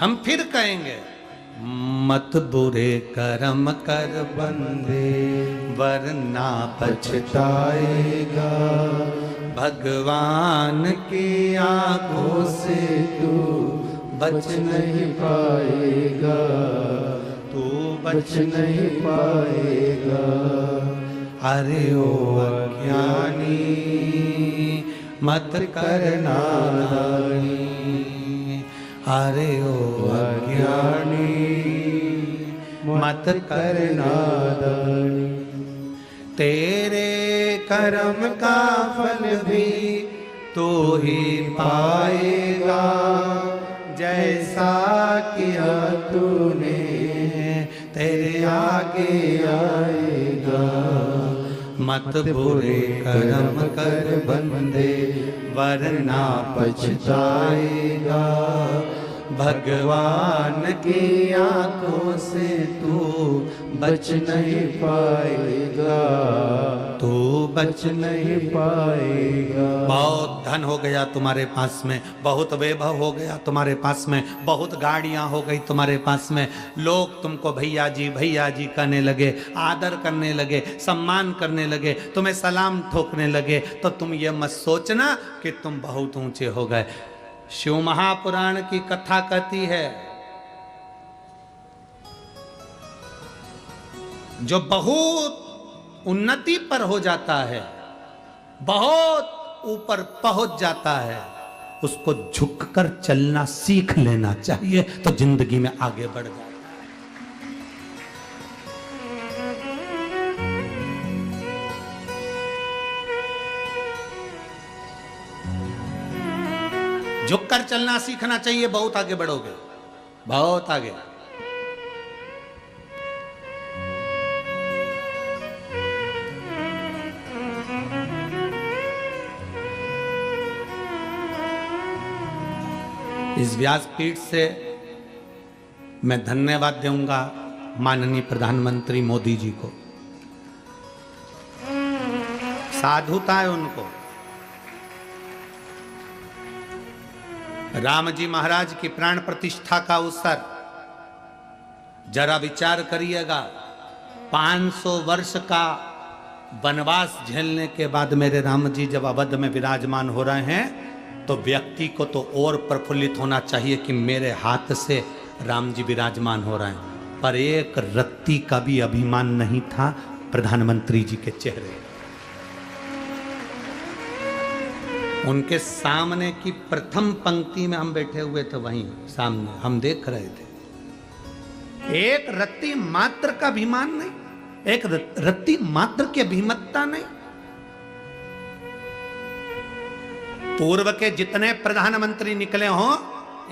हम फिर कहेंगे, मत बुरे कर्म कर बंदे, वरना पछताएगा। भगवान की आंखों से तू बच नहीं पाएगा, तू बच नहीं पाएगा। अरे ओ अज्ञानी मत करना नादानी, अरे ओ अज्ञानी मत करना नादानी। तेरे कर्म का फल भी तू ही पाएगा, जैसा किया तूने तेरे आगे आएगा। मत बुरे कर्म कर बंदे, वरना पछताएगा। भगवान की आंखों से तू बच नहीं पाएगा, तू बच नहीं पाएगा। बहुत धन हो गया तुम्हारे पास में, बहुत वैभव हो गया तुम्हारे पास में, बहुत गाड़ियां हो गई तुम्हारे पास में, लोग तुमको भैया जी कहने लगे, आदर करने लगे, सम्मान करने लगे, तुम्हें सलाम ठोकने लगे, तो तुम ये मत सोचना कि तुम बहुत ऊंचे हो गए। शिव महापुराण की कथा कहती है, जो बहुत उन्नति पर हो जाता है, बहुत ऊपर पहुंच जाता है, उसको झुककर चलना सीख लेना चाहिए, तो जिंदगी में आगे बढ़ जाता है। झुककर चलना सीखना चाहिए, बहुत आगे बढ़ोगे, बहुत आगे। इस व्यासपीठ से मैं धन्यवाद दूंगा माननीय प्रधानमंत्री मोदी जी को। साधुता है उनको। राम जी महाराज की प्राण प्रतिष्ठा का अवसर, जरा विचार करिएगा, 500 वर्ष का वनवास झेलने के बाद मेरे राम जी जब अवध में विराजमान हो रहे हैं, तो व्यक्ति को तो और प्रफुल्लित होना चाहिए कि मेरे हाथ से राम जी विराजमान हो रहे हैं, पर एक रत्ती का भी अभिमान नहीं था प्रधानमंत्री जी के चेहरे। उनके सामने की प्रथम पंक्ति में हम बैठे हुए थे, वहीं सामने हम देख रहे थे। एक रत्ती मात्र का अभिमान नहीं, एक रत्ती मात्र की अभिमतता नहीं। पूर्व के जितने प्रधानमंत्री निकले हों,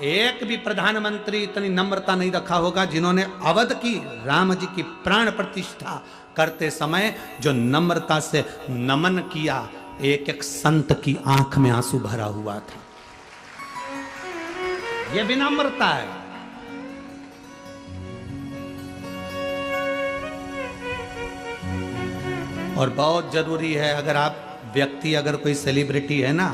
एक भी प्रधानमंत्री इतनी नम्रता नहीं रखा होगा जिन्होंने अवध की राम जी की प्राण प्रतिष्ठा करते समय जो नम्रता से नमन किया। एक एक संत की आंख में आंसू भरा हुआ था। यह विनम्रता है। और बहुत जरूरी है, अगर आप व्यक्ति, अगर कोई सेलिब्रिटी है ना,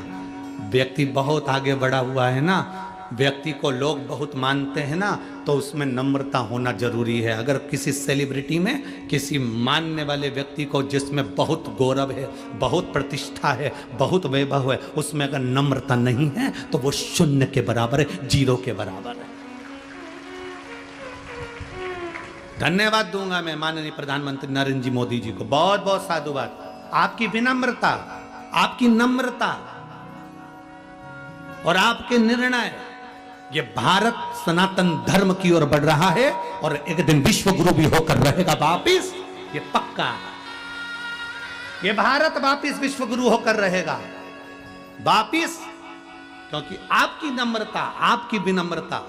व्यक्ति बहुत आगे बढ़ा हुआ है ना, व्यक्ति को लोग बहुत मानते हैं ना, तो उसमें नम्रता होना जरूरी है। अगर किसी सेलिब्रिटी में, किसी मानने वाले व्यक्ति को जिसमें बहुत गौरव है, बहुत प्रतिष्ठा है, बहुत वैभव है, उसमें अगर नम्रता नहीं है तो वो शून्य के बराबर है, जीरो के बराबर है। धन्यवाद दूंगा मैं माननीय प्रधानमंत्री नरेंद्र जी मोदी जी को, बहुत बहुत साधुवाद। आपकी विनम्रता, आपकी नम्रता और आपके निर्णय, ये भारत सनातन धर्म की ओर बढ़ रहा है और एक दिन विश्व गुरु भी होकर रहेगा वापिस, ये पक्का। ये भारत वापिस विश्व गुरु होकर रहेगा वापिस, क्योंकि आपकी नम्रता, आपकी विनम्रता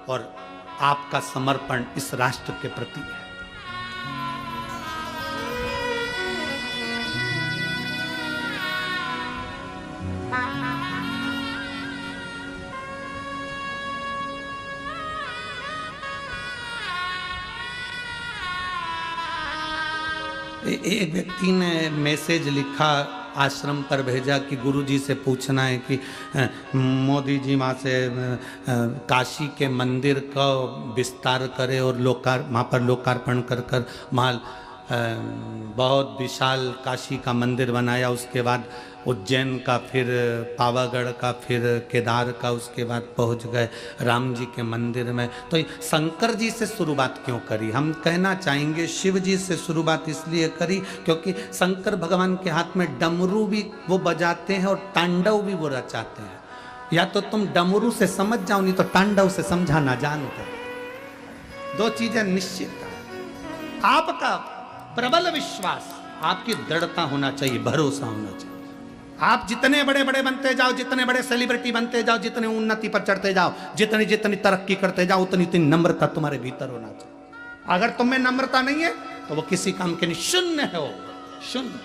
और आपका समर्पण इस राष्ट्र के प्रति है। एक व्यक्ति ने मैसेज लिखा, आश्रम पर भेजा कि गुरुजी से पूछना है कि मोदी जी वहाँ से काशी के मंदिर का विस्तार करे और वहाँ पर लोकार्पण कर कर वहाँ बहुत विशाल काशी का मंदिर बनाया, उसके बाद उज्जैन का, फिर पावागढ़ का, फिर केदार का, उसके बाद पहुंच गए राम जी के मंदिर में। तो शंकर जी से शुरुआत क्यों करी? हम कहना चाहेंगे शिव जी से शुरुआत इसलिए करी क्योंकि शंकर भगवान के हाथ में डमरू भी वो बजाते हैं और तांडव भी वो रचाते हैं। या तो तुम डमरू से समझ जाओ, नहीं तो तांडव से समझा ना जानते। दो चीजें निश्चित है। आपका प्रबल विश्वास, आपकी दृढ़ता होना चाहिए, भरोसा होना चाहिए। आप जितने बड़े बड़े बनते जाओ, जितने बड़े सेलिब्रिटी बनते जाओ, जितने उन्नति पर चढ़ते जाओ, जितनी जितनी तरक्की करते जाओ, उतनी उतनी नम्रता तुम्हारे भीतर होना चाहिए। अगर तुम में नम्रता नहीं है तो वो किसी काम के नहीं, शून्य है, वो शून्य।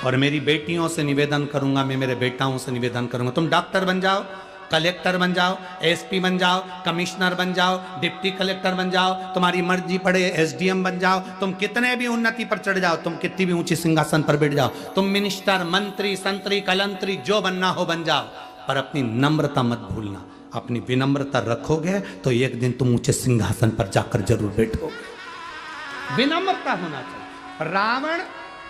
और मेरी बेटियों से निवेदन करूंगा, मैं मेरे बेटाओं से निवेदन करूंगा, तुम डॉक्टर बन जाओ, कलेक्टर बन जाओ, एसपी बन जाओ, कमिश्नर बन जाओ, डिप्टी कलेक्टर बन जाओ, तुम्हारी मर्जी पड़े एसडीएम बन जाओ, तुम कितने भी उन्नति पर चढ़ जाओ, तुम कितनी भी ऊंची सिंहासन पर बैठ जाओ, तुम मिनिस्टर, मंत्री, संतरी, कलंतरी जो बनना हो बन जाओ, पर अपनी नम्रता मत भूलना। अपनी विनम्रता रखोगे तो एक दिन तुम ऊंचे सिंहासन पर जाकर जरूर बैठोगे। विनम्रता होना चाहिए। रावण,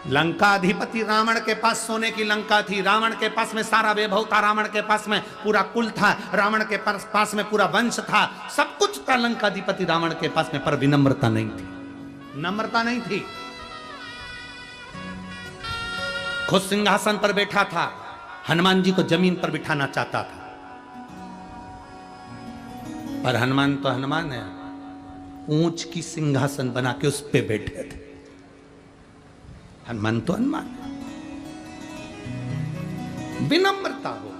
लंका अधिपति रावण के पास सोने की लंका थी, रावण के पास में सारा वैभव था, रावण के पास में पूरा कुल था, रावण के पास में पूरा वंश था, सब कुछ था लंका अधिपति रावण के पास में, पर विनम्रता नहीं थी, नम्रता नहीं थी। खुद सिंहासन पर बैठा था, हनुमान जी को जमीन पर बिठाना चाहता था, पर हनुमान तो हनुमान है, ऊंच की सिंहासन बना के उस पे बैठे थे। हनुमान तो हनुमान, विनम्रता हो।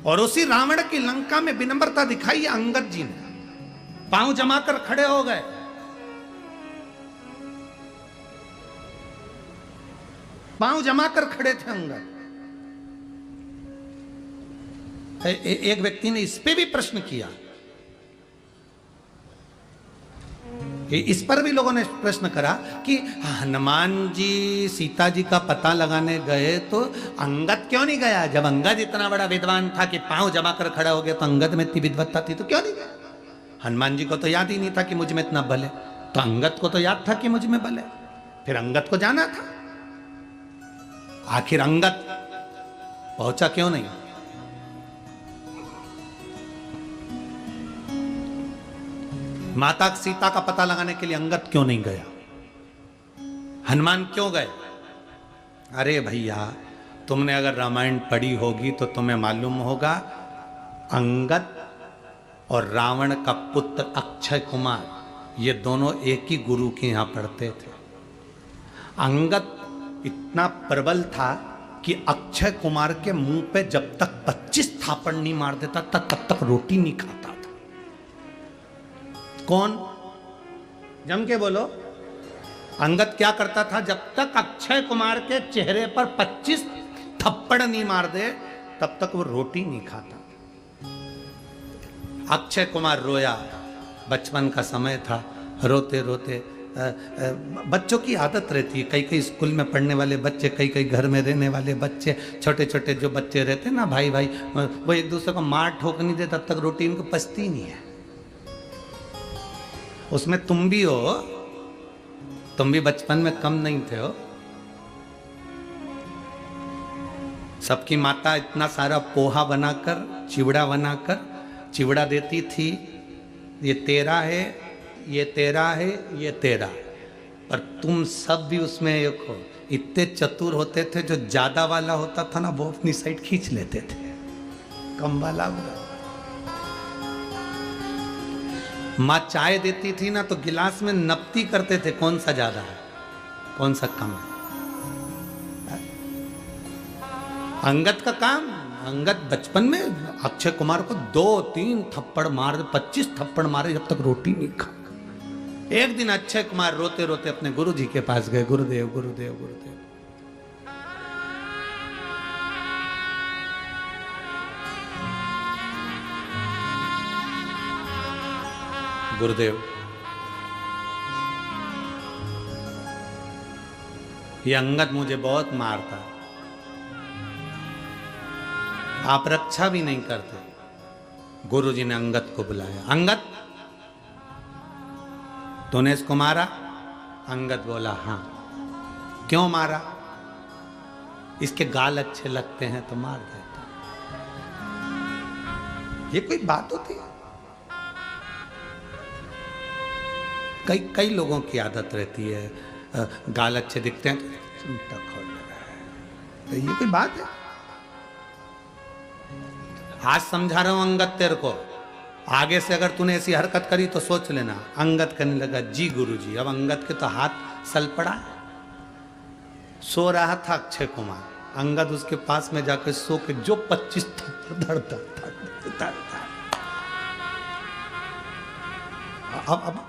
और उसी रावण की लंका में विनम्रता दिखाई अंगद जी ने, पांव जमाकर खड़े हो गए। पांव जमाकर खड़े थे अंगद। एक व्यक्ति ने इस पे भी प्रश्न किया, इस पर भी लोगों ने प्रश्न करा कि हनुमान जी सीता जी का पता लगाने गए तो अंगद क्यों नहीं गया? जब अंगद इतना बड़ा विद्वान था कि पांव जमा कर खड़ा हो गया, तो अंगद में इतनी विद्वत्ता थी तो क्यों नहीं गया? हनुमान जी को तो याद ही नहीं था कि मुझ में इतना बल है, तो अंगद को तो याद था कि मुझ में बल है, फिर अंगद को जाना था। आखिर अंगद पहुंचा क्यों नहीं? माता सीता का पता लगाने के लिए अंगद क्यों नहीं गया? हनुमान क्यों गए? अरे भैया, तुमने अगर रामायण पढ़ी होगी तो तुम्हें मालूम होगा, अंगद और रावण का पुत्र अक्षय कुमार, ये दोनों एक ही गुरु के यहां पढ़ते थे। अंगद इतना प्रबल था कि अक्षय कुमार के मुंह पे जब तक 25 थापड़ नहीं मार देता तब तक रोटी नहीं खाता था। कौन? जम के बोलो। अंगद क्या करता था? जब तक अक्षय कुमार के चेहरे पर 25 थप्पड़ नहीं मार दे तब तक वो रोटी नहीं खाता। अक्षय कुमार रोया, बचपन का समय था, रोते रोते, बच्चों की आदत रहती है, कई कई स्कूल में पढ़ने वाले बच्चे, कई कई घर में रहने वाले बच्चे, छोटे छोटे जो बच्चे रहते हैं ना भाई भाई, वो एक दूसरे को मार ठोक नहीं दे तब तक रोटी इनको पचती नहीं है। उसमें तुम भी हो, तुम भी बचपन में कम नहीं थे हो। सबकी माता इतना सारा पोहा बनाकर, चिवड़ा बनाकर, चिवड़ा देती थी, ये तेरा है, ये तेरा है, ये तेरा है, पर तुम सब भी उसमें एक हो। इतने चतुर होते थे, जो ज्यादा वाला होता था ना वो अपनी साइड खींच लेते थे, कम वाला बुरा। माँ चाय देती थी ना तो गिलास में नपती करते थे, कौन सा ज्यादा है कौन सा कम है। अंगद का काम, अंगद बचपन में अक्षय कुमार को 2-3 थप्पड़ मार, 25 थप्पड़ मारे जब तक रोटी नहीं खा। एक दिन अक्षय कुमार रोते रोते अपने गुरु जी के पास गए, गुरुदेव गुरुदेव गुरुदेव, गुरुदेव ये अंगद मुझे बहुत मारता, आप रक्षा भी नहीं करते। गुरु जी ने अंगद को बुलाया, अंगद तूने इसको मारा? अंगद बोला हाँ। क्यों मारा? इसके गाल अच्छे लगते हैं तो मार देता। ये कोई बात होती है? कई लोगों की आदत रहती है, गाल अच्छे दिखते हैं तो खोल रहा है, तो ये कोई बात है? आज समझा रहा हूं अंगद तेरे को, आगे से अगर तूने ऐसी हरकत करी तो सोच लेना। अंगद कहने लगा जी गुरुजी। अब अंगद के तो हाथ सल पड़ा, सो रहा था अक्षय कुमार, अंगद उसके पास में जाकर सो के जो 25 थप्पड़ धरता था। अब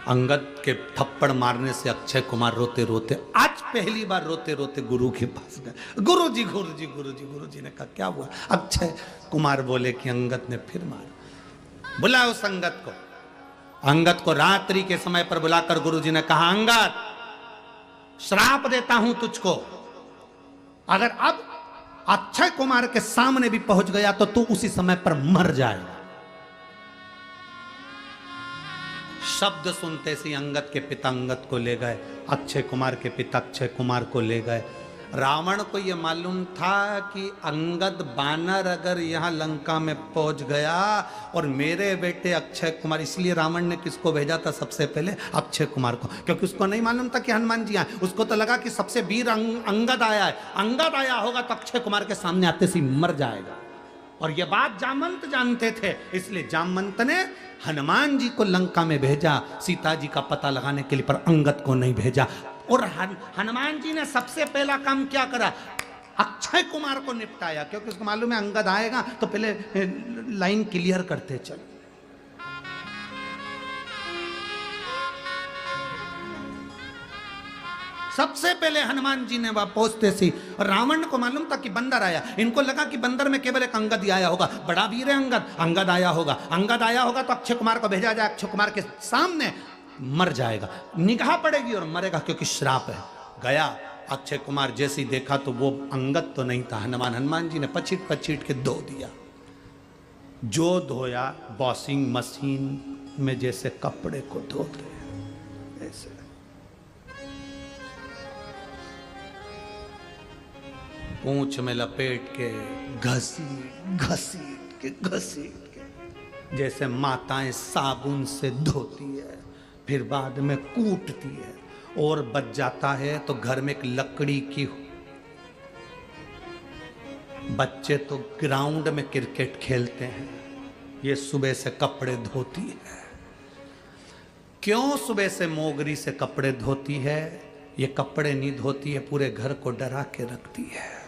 अंगद के थप्पड़ मारने से अक्षय कुमार रोते रोते आज पहली बार रोते रोते गुरु के पास गए। गुरुजी गुरुजी गुरुजी गुरुजी ने कहा क्या हुआ? अक्षय कुमार बोले कि अंगद ने फिर मारा। बुलाओ उस अंगद को। अंगद को रात्रि के समय पर बुलाकर गुरुजी ने कहा, अंगद श्राप देता हूं तुझको, अगर अब अक्षय कुमार के सामने भी पहुंच गया तो तू उसी समय पर मर जाएगा। शब्द सुनते से अंगद के पिता अंगद को ले गए, अक्षय कुमार के पिता अक्षय कुमार को ले गए। रावण को यह मालूम था कि अंगद बानर अगर यहां लंका में पहुंच गया और मेरे बेटे अक्षय कुमार, इसलिए रावण ने किसको भेजा था सबसे पहले? अक्षय कुमार को, क्योंकि उसको नहीं मालूम था कि हनुमान जी आए। उसको तो लगा कि सबसे वीर अंगद आया है, अंगद आया होगा तो अक्षय कुमार के सामने आते से मर जाएगा। और यह बात जामवंत जानते थे, इसलिए जामवंत ने हनुमान जी को लंका में भेजा सीता जी का पता लगाने के लिए, पर अंगद को नहीं भेजा। और हनुमान जी ने सबसे पहला काम क्या करा? अक्षय कुमार को निपटाया, क्योंकि उसको मालूम है अंगद आएगा तो पहले लाइन क्लियर करते चल। सबसे पहले हनुमान जी ने वहां पहुंचते सी, रावण को मालूम था कि बंदर आया। इनको लगा कि बंदर में केवल एक अंगद ही आया होगा, बड़ा वीर है अंगद, अंगद आया होगा, अंगद आया होगा तो अक्षय कुमार को भेजा जाए, अक्षय कुमार के सामने मर जाएगा, निगाह पड़ेगी और मरेगा, क्योंकि श्राप है। गया अक्षय कुमार, जैसे ही देखा तो वो अंगद तो नहीं था, हनुमान जी ने पछीट पछीट के धो दिया। जो धोया वॉशिंग मशीन में जैसे कपड़े को धोते हैं ऐसे। पूंछ में लपेट के घसीट घसीट के जैसे माताएं साबुन से धोती है, फिर बाद में कूटती है, और बच जाता है तो घर में एक लकड़ी की। बच्चे तो ग्राउंड में क्रिकेट खेलते हैं, ये सुबह से कपड़े धोती है। क्यों सुबह से मोगरी से कपड़े धोती है? ये कपड़े नहीं धोती है, पूरे घर को डरा के रखती है।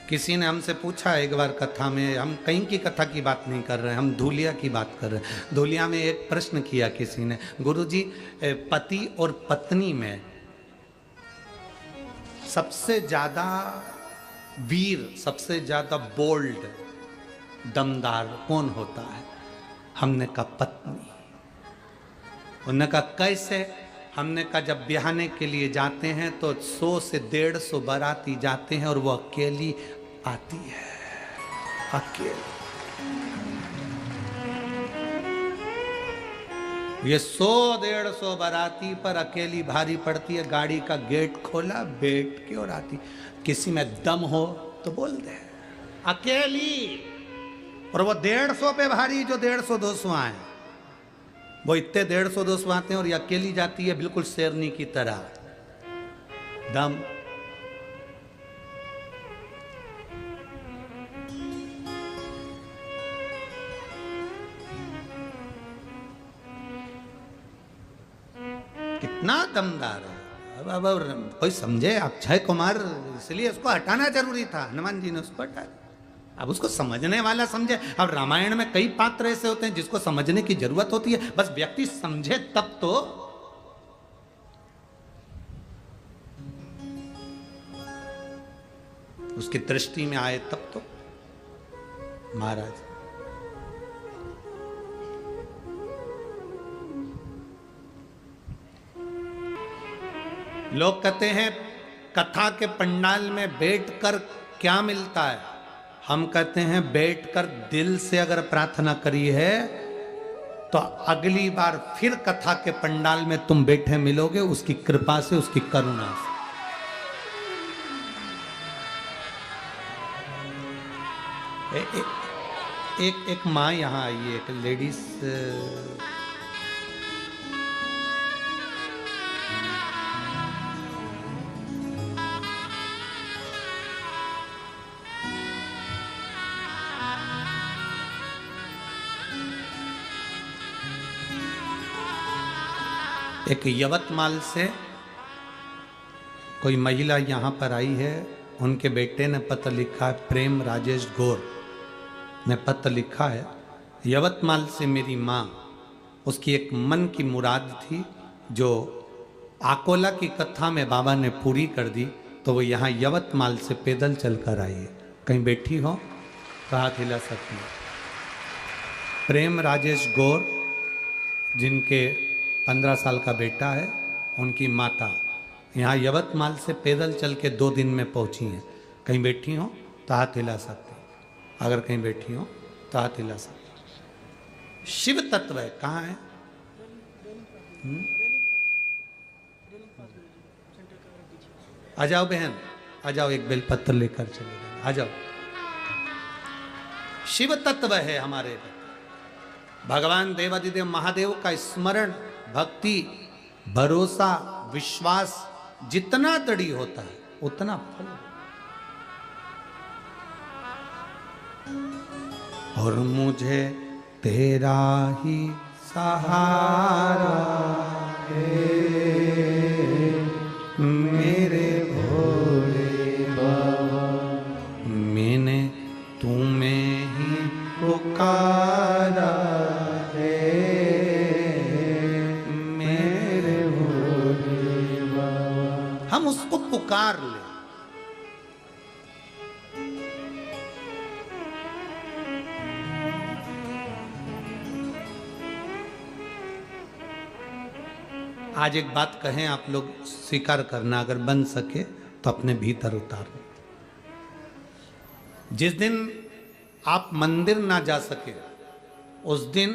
किसी ने हमसे पूछा एक बार कथा में, हम कहीं की कथा की बात नहीं कर रहे, हम धूलिया की बात कर रहे हैं। धूलिया में एक प्रश्न किया किसी ने, गुरुजी पति और पत्नी में सबसे ज्यादा वीर, सबसे ज्यादा बोल्ड, दमदार कौन होता है? हमने कहा पत्नी। उन्होंने कहा कैसे? हमने कहा जब ब्याहने के लिए जाते हैं तो 100 से 150 बाराती जाते हैं और वो अकेली आती है, अकेली। ये 100-150 बाराती पर अकेली भारी पड़ती है। गाड़ी का गेट खोला, बैठ के और आती। किसी में दम हो तो बोल दे, अकेली। और वो 150 पे भारी, जो 150-200 आए, वो इतने 150-200 आते हैं और ये अकेली जाती है बिल्कुल शेरनी की तरह। दम। कितना दमदार है। अब कोई समझे अक्षय कुमार, इसलिए उसको हटाना जरूरी था, हनुमान जी ने उसको हटाया। अब उसको समझने वाला समझे। अब रामायण में कई पात्र ऐसे होते हैं जिसको समझने की जरूरत होती है, बस व्यक्ति समझे तब तो। उसकी दृष्टि में आए तब तो। महाराज लोग कहते हैं कथा के पंडाल में बैठकर क्या मिलता है? हम कहते हैं बैठकर दिल से अगर प्रार्थना करी है तो अगली बार फिर कथा के पंडाल में तुम बैठे मिलोगे, उसकी कृपा से, उसकी करुणा से। एक माँ यहाँ आई है, एक लेडीज एक यवतमाल से कोई महिला यहाँ पर आई है। उनके बेटे ने पत्र लिखा है, प्रेम राजेश गौर। ने पत्र लिखा है, यवतमाल से मेरी माँ, उसकी एक मन की मुराद थी जो आकोला की कथा में बाबा ने पूरी कर दी, तो वो यहाँ यवतमाल से पैदल चलकर आई है। कहीं बैठी हो तो हाथ हिला सकती है। प्रेम राजेश गौर, जिनके 15 साल का बेटा है, उनकी माता यहाँ यवतमाल से पैदल चल के 2 दिन में पहुँची हैं। कहीं बैठी हो तो हाथ हिला सकती, अगर कहीं बैठी हो तो हाथ हिला सकती। शिव तत्व है, कहाँ है? आ जाओ बहन, आ जाओ, एक बेलपत्र लेकर चले जाओ, आ जाओ। शिव तत्व है हमारे भगवान देवादिदेव महादेव का स्मरण, भक्ति, भरोसा, विश्वास जितना दृढ़ होता है उतना फल। और मुझे तेरा ही सहारा है मेरे भोले बाबा, मैंने तुम्हें ही पुकारा है मेरे भोले बाबा। हम उसको पुकार ले। आज एक बात कहें, आप लोग स्वीकार करना, अगर बन सके तो अपने भीतर उतारो। जिस दिन आप मंदिर ना जा सके, उस दिन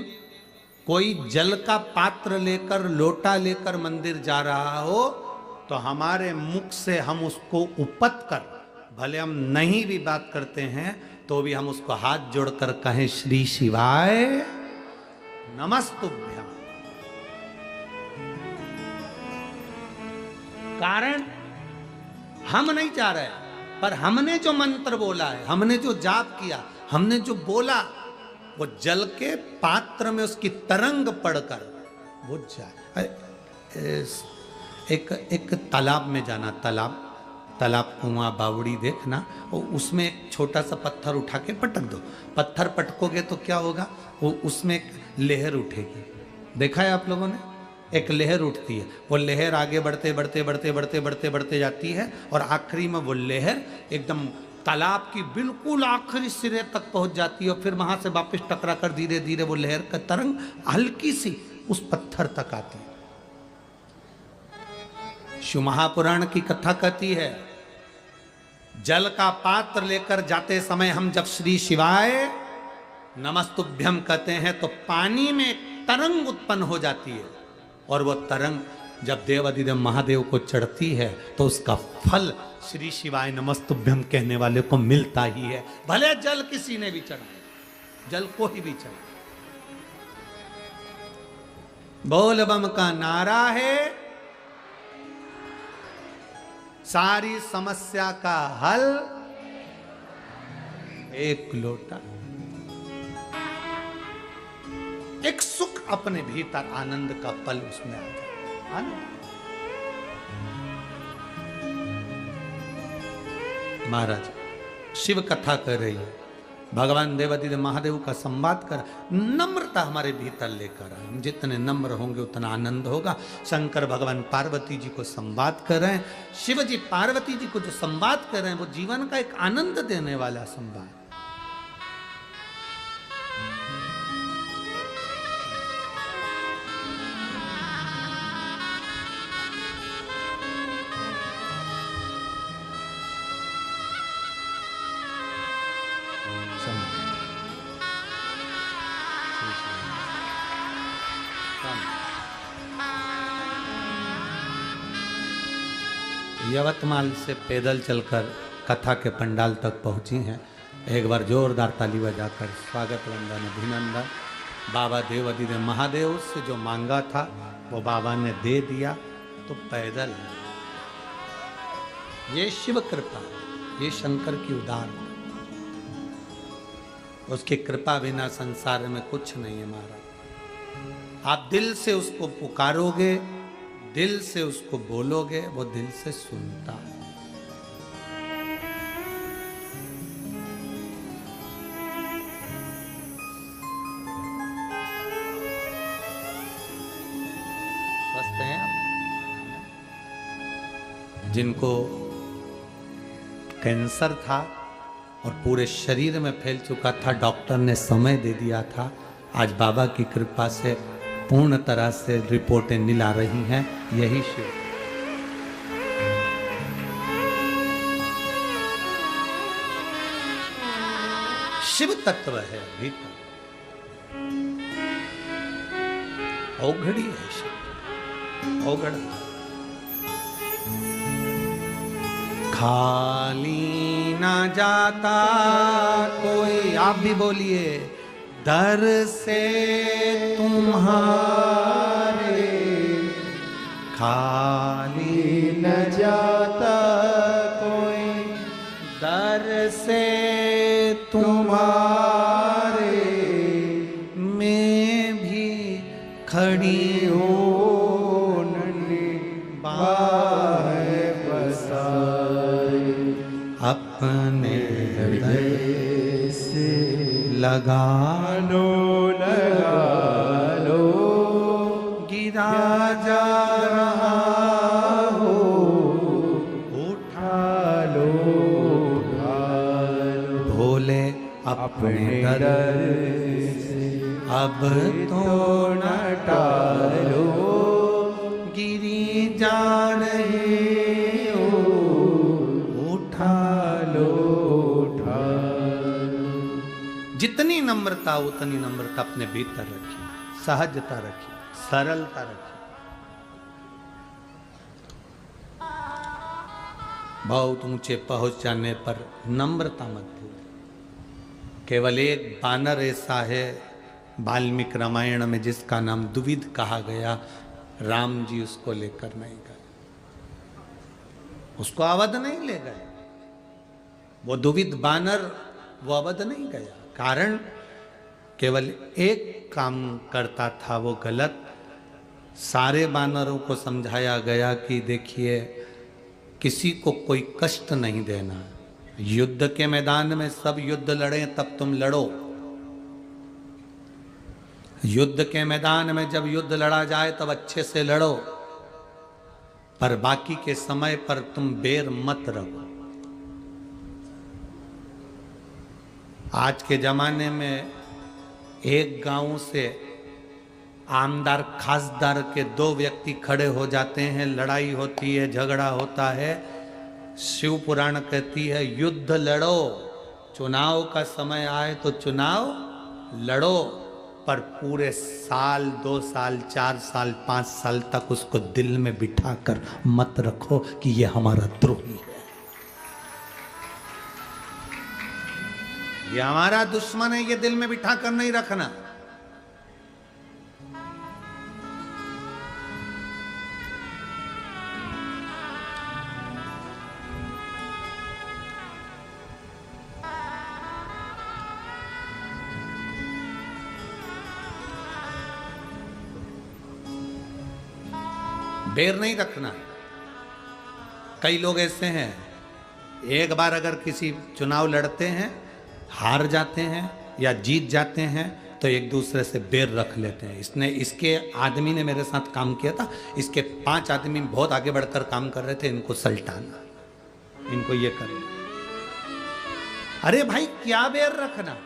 कोई जल का पात्र लेकर, लोटा लेकर मंदिर जा रहा हो, तो हमारे मुख से हम उसको उपत कर, भले हम नहीं भी बात करते हैं तो भी हम उसको हाथ जोड़कर कहें, श्री शिवाय नमस्तुभ्यम। कारण हम नहीं चाह रहे, पर हमने जो मंत्र बोला है, हमने जो जाप किया, हमने जो बोला, वो जल के पात्र में उसकी तरंग पड़कर बुझ जाए। एक तालाब में जाना, तालाब कुआं बावड़ी देखना, और उसमें एक छोटा सा पत्थर उठा के पटक दो। पत्थर पटकोगे तो क्या होगा, वो उसमें एक लहर उठेगी। देखा है आप लोगों ने? एक लहर उठती है, वो लहर आगे बढ़ते बढ़ते बढ़ते बढ़ते बढ़ते बढ़ते जाती है, और आखिरी में वो लहर एकदम तालाब की बिल्कुल आखिरी सिरे तक पहुंच जाती है, और फिर वहां से वापस टकरा कर धीरे धीरे वो लहर का तरंग हल्की सी उस पत्थर तक आती है। शिव महापुराण की कथा कहती है, जल का पात्र लेकर जाते समय हम जब श्री शिवाय नमस्तुभ्यम कहते हैं, तो पानी में तरंग उत्पन्न हो जाती है, और वो तरंग जब देवादिदेव महादेव को चढ़ती है तो उसका फल श्री शिवाय नमस्तुभ्यम कहने वाले को मिलता ही है। भले जल किसी ने भी चढ़ा, जल को ही भी चढ़ा। बोल बम का नारा है, सारी समस्या का हल एक लोटा। एक सुख अपने भीतर, आनंद का पल उसमें आ जाए। महाराज शिव कथा कर रही है, भगवान देवादिदेव महादेव का संवाद कर, नम्रता हमारे भीतर लेकर आए। हम जितने नम्र होंगे उतना आनंद होगा। शंकर भगवान पार्वती जी को संवाद कर रहे हैं, शिव जी पार्वती जी को जो संवाद कर रहे हैं वो जीवन का एक आनंद देने वाला संवाद। यवतमाल से पैदल चलकर कथा के पंडाल तक पहुंची हैं। एक बार जोरदार ताली बजाकर स्वागत वंदन अभिनंदन। बाबा देवादिदेव महादेव से जो मांगा था वो बाबा ने दे दिया, तो पैदल। ये शिव कृपा, ये शंकर की उदार, उसकी कृपा बिना संसार में कुछ नहीं है महाराज। आप दिल से उसको पुकारोगे, दिल से उसको बोलोगे, वो दिल से सुनता है। जिनको कैंसर था और पूरे शरीर में फैल चुका था, डॉक्टर ने समय दे दिया था। आज बाबा की कृपा से पूर्ण तरह से रिपोर्टें नील आ रही हैं। यही शिव शिव तत्व है भीतर, औघड़ी है शिव, औघड़। खाली ना जाता कोई, आप भी बोलिए, दर से तुम्हारे, खाली न जाता कोई, दर से तुम्हारे, मैं भी खड़ी हूँ बाह बसाई, अपने हृदय से लगा लो, गिरा जा रहा हो, उठा लो, भोले अपने दर से अब तो न टालो, गिरी जा रही हो, उठा लो, उठा लो। जितनी नम्रता उतनी नम्रता अपने भीतर रखिए, सहजता रखिए, सरलता रखिए। बहुत ऊंचे पहुंच जाने पर नम्रता मत भूल। केवल एक बानर ऐसा है वाल्मीकि रामायण में जिसका नाम दुविध कहा गया, राम जी उसको लेकर नहीं गए, उसको अवध नहीं ले गए। वो दुविध बानर वो अवध नहीं गया, कारण केवल एक काम करता था वो गलत। सारे बानरों को समझाया गया कि देखिए, किसी को कोई कष्ट नहीं देना, युद्ध के मैदान में सब युद्ध लड़ें तब तुम लड़ो, युद्ध के मैदान में जब युद्ध लड़ा जाए तब अच्छे से लड़ो, पर बाकी के समय पर तुम बेर मत रखो। आज के जमाने में एक गांव से आमदार खासदार के दो व्यक्ति खड़े हो जाते हैं, लड़ाई होती है, झगड़ा होता है। शिव पुराण कहती है युद्ध लड़ो, चुनाव का समय आए तो चुनाव लड़ो, पर पूरे साल, 2 साल, 4 साल, 5 साल तक उसको दिल में बिठाकर मत रखो कि ये हमारा द्रोही है, ये हमारा दुश्मन है, ये दिल में बिठाकर नहीं रखना। बेर नहीं रखना। कई लोग ऐसे हैं, एक बार अगर किसी चुनाव लड़ते हैं, हार जाते हैं या जीत जाते हैं, तो एक दूसरे से बेर रख लेते हैं। इसके आदमी ने मेरे साथ काम किया था, इसके 5 आदमी बहुत आगे बढ़कर काम कर रहे थे, इनको सल्टाना, इनको ये करना। अरे भाई क्या बेर रखना।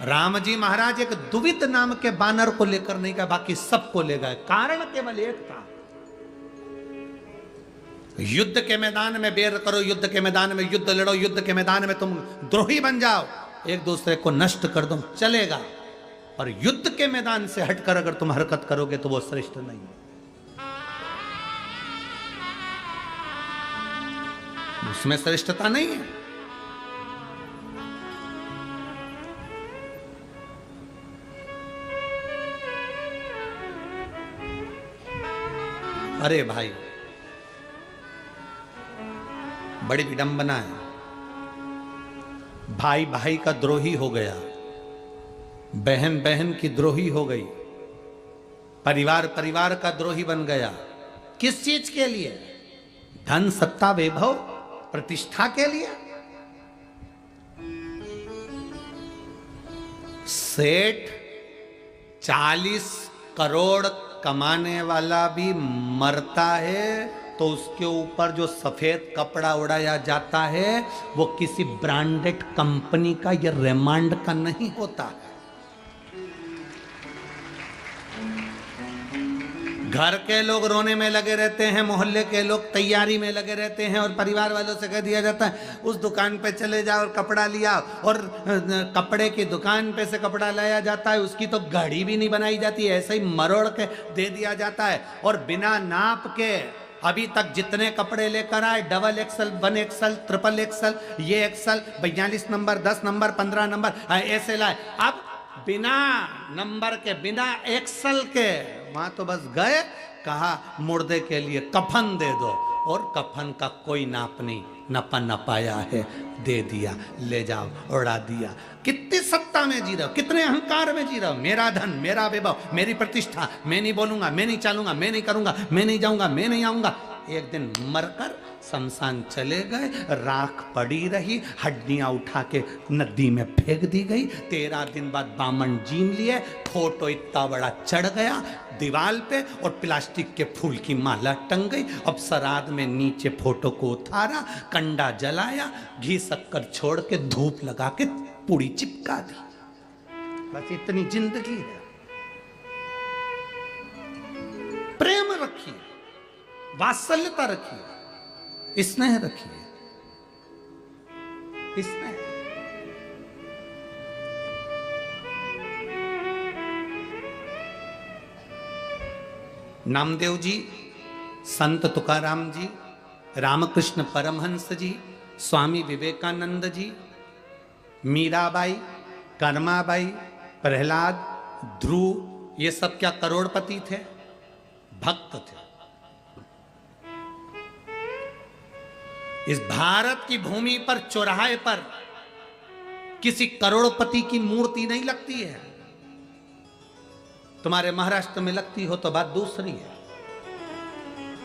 राम जी महाराज एक दुविध नाम के बानर को लेकर नहीं गए, बाकी सबको ले गए, कारण केवल एक था, युद्ध के मैदान में बेर करो, युद्ध के मैदान में युद्ध लड़ो, युद्ध के मैदान में तुम द्रोही बन जाओ, एक दूसरे को नष्ट कर दो, चलेगा। और युद्ध के मैदान से हटकर अगर तुम हरकत करोगे तो वो श्रेष्ठ नहीं है, उसमें श्रेष्ठता नहीं है। अरे भाई, बड़ी विडंबना है, भाई भाई का द्रोही हो गया, बहन बहन की द्रोही हो गई, परिवार परिवार का द्रोही बन गया। किस चीज के लिए? धन, सत्ता, वैभव, प्रतिष्ठा के लिए। सेठ 40 करोड़ कमाने वाला भी मरता है तो उसके ऊपर जो सफेद कपड़ा उड़ाया जाता है वो किसी ब्रांडेड कंपनी का या रेमांड का नहीं होता है। घर के लोग रोने में लगे रहते हैं, मोहल्ले के लोग तैयारी में लगे रहते हैं, और परिवार वालों से कह दिया जाता है उस दुकान पे चले जाओ और कपड़ा लिया, और कपड़े की दुकान पे से कपड़ा लाया जाता है, उसकी तो गाड़ी भी नहीं बनाई जाती है, ऐसे ही मरोड़ के दे दिया जाता है। और बिना नाप के अभी तक जितने कपड़े लेकर आए, double axle, 1 axle, triple axle, ये एक्सल, 42 नंबर, 10 नंबर, 15 नंबर, ऐसे लाए। अब बिना नंबर के, बिना एक्सल के, वहां तो बस गए, कहा मुर्दे के लिए कफन दे दो, और कफन का कोई नाप नहीं, नपाया है, दे दिया, ले जाओ, उड़ा दिया। कितनी सत्ता में जी रहे हो, कितने अहंकार में जी रहे हो। मेरा धन, मेरा वैभव, मेरी प्रतिष्ठा, मैं नहीं बोलूंगा, मैं नहीं चलूंगा, मैं नहीं करूंगा, मैं नहीं जाऊंगा, मैं नहीं आऊंगा। एक दिन मरकर शमशान चले गए, राख पड़ी रही, हड्डियां उठा के नदी में फेंक दी गई। 13 दिन बाद बामन जीम लिए, फोटो इतना बड़ा चढ़ गया दीवाल पे, और प्लास्टिक के फूल की माला टंग गई। अब श्राद्ध में नीचे फोटो को उतारा, कंडा जलाया, घी शक्कर छोड़ के धूप लगा के पूरी चिपका दी। बस इतनी जिंदगी है। प्रेम रखिए, वात्सल्यता रखिए, स्नेह रखिए, स्नेह। नामदेव जी, संत तुकाराम जी, रामकृष्ण परमहंस जी, स्वामी विवेकानंद जी, मीराबाई, कर्माबाई, प्रहलाद, ध्रुव, ये सब क्या करोड़पति थे? भक्त थे। इस भारत की भूमि पर चौराहे पर किसी करोड़पति की मूर्ति नहीं लगती है। तुम्हारे महाराष्ट्र में लगती हो तो बात दूसरी है।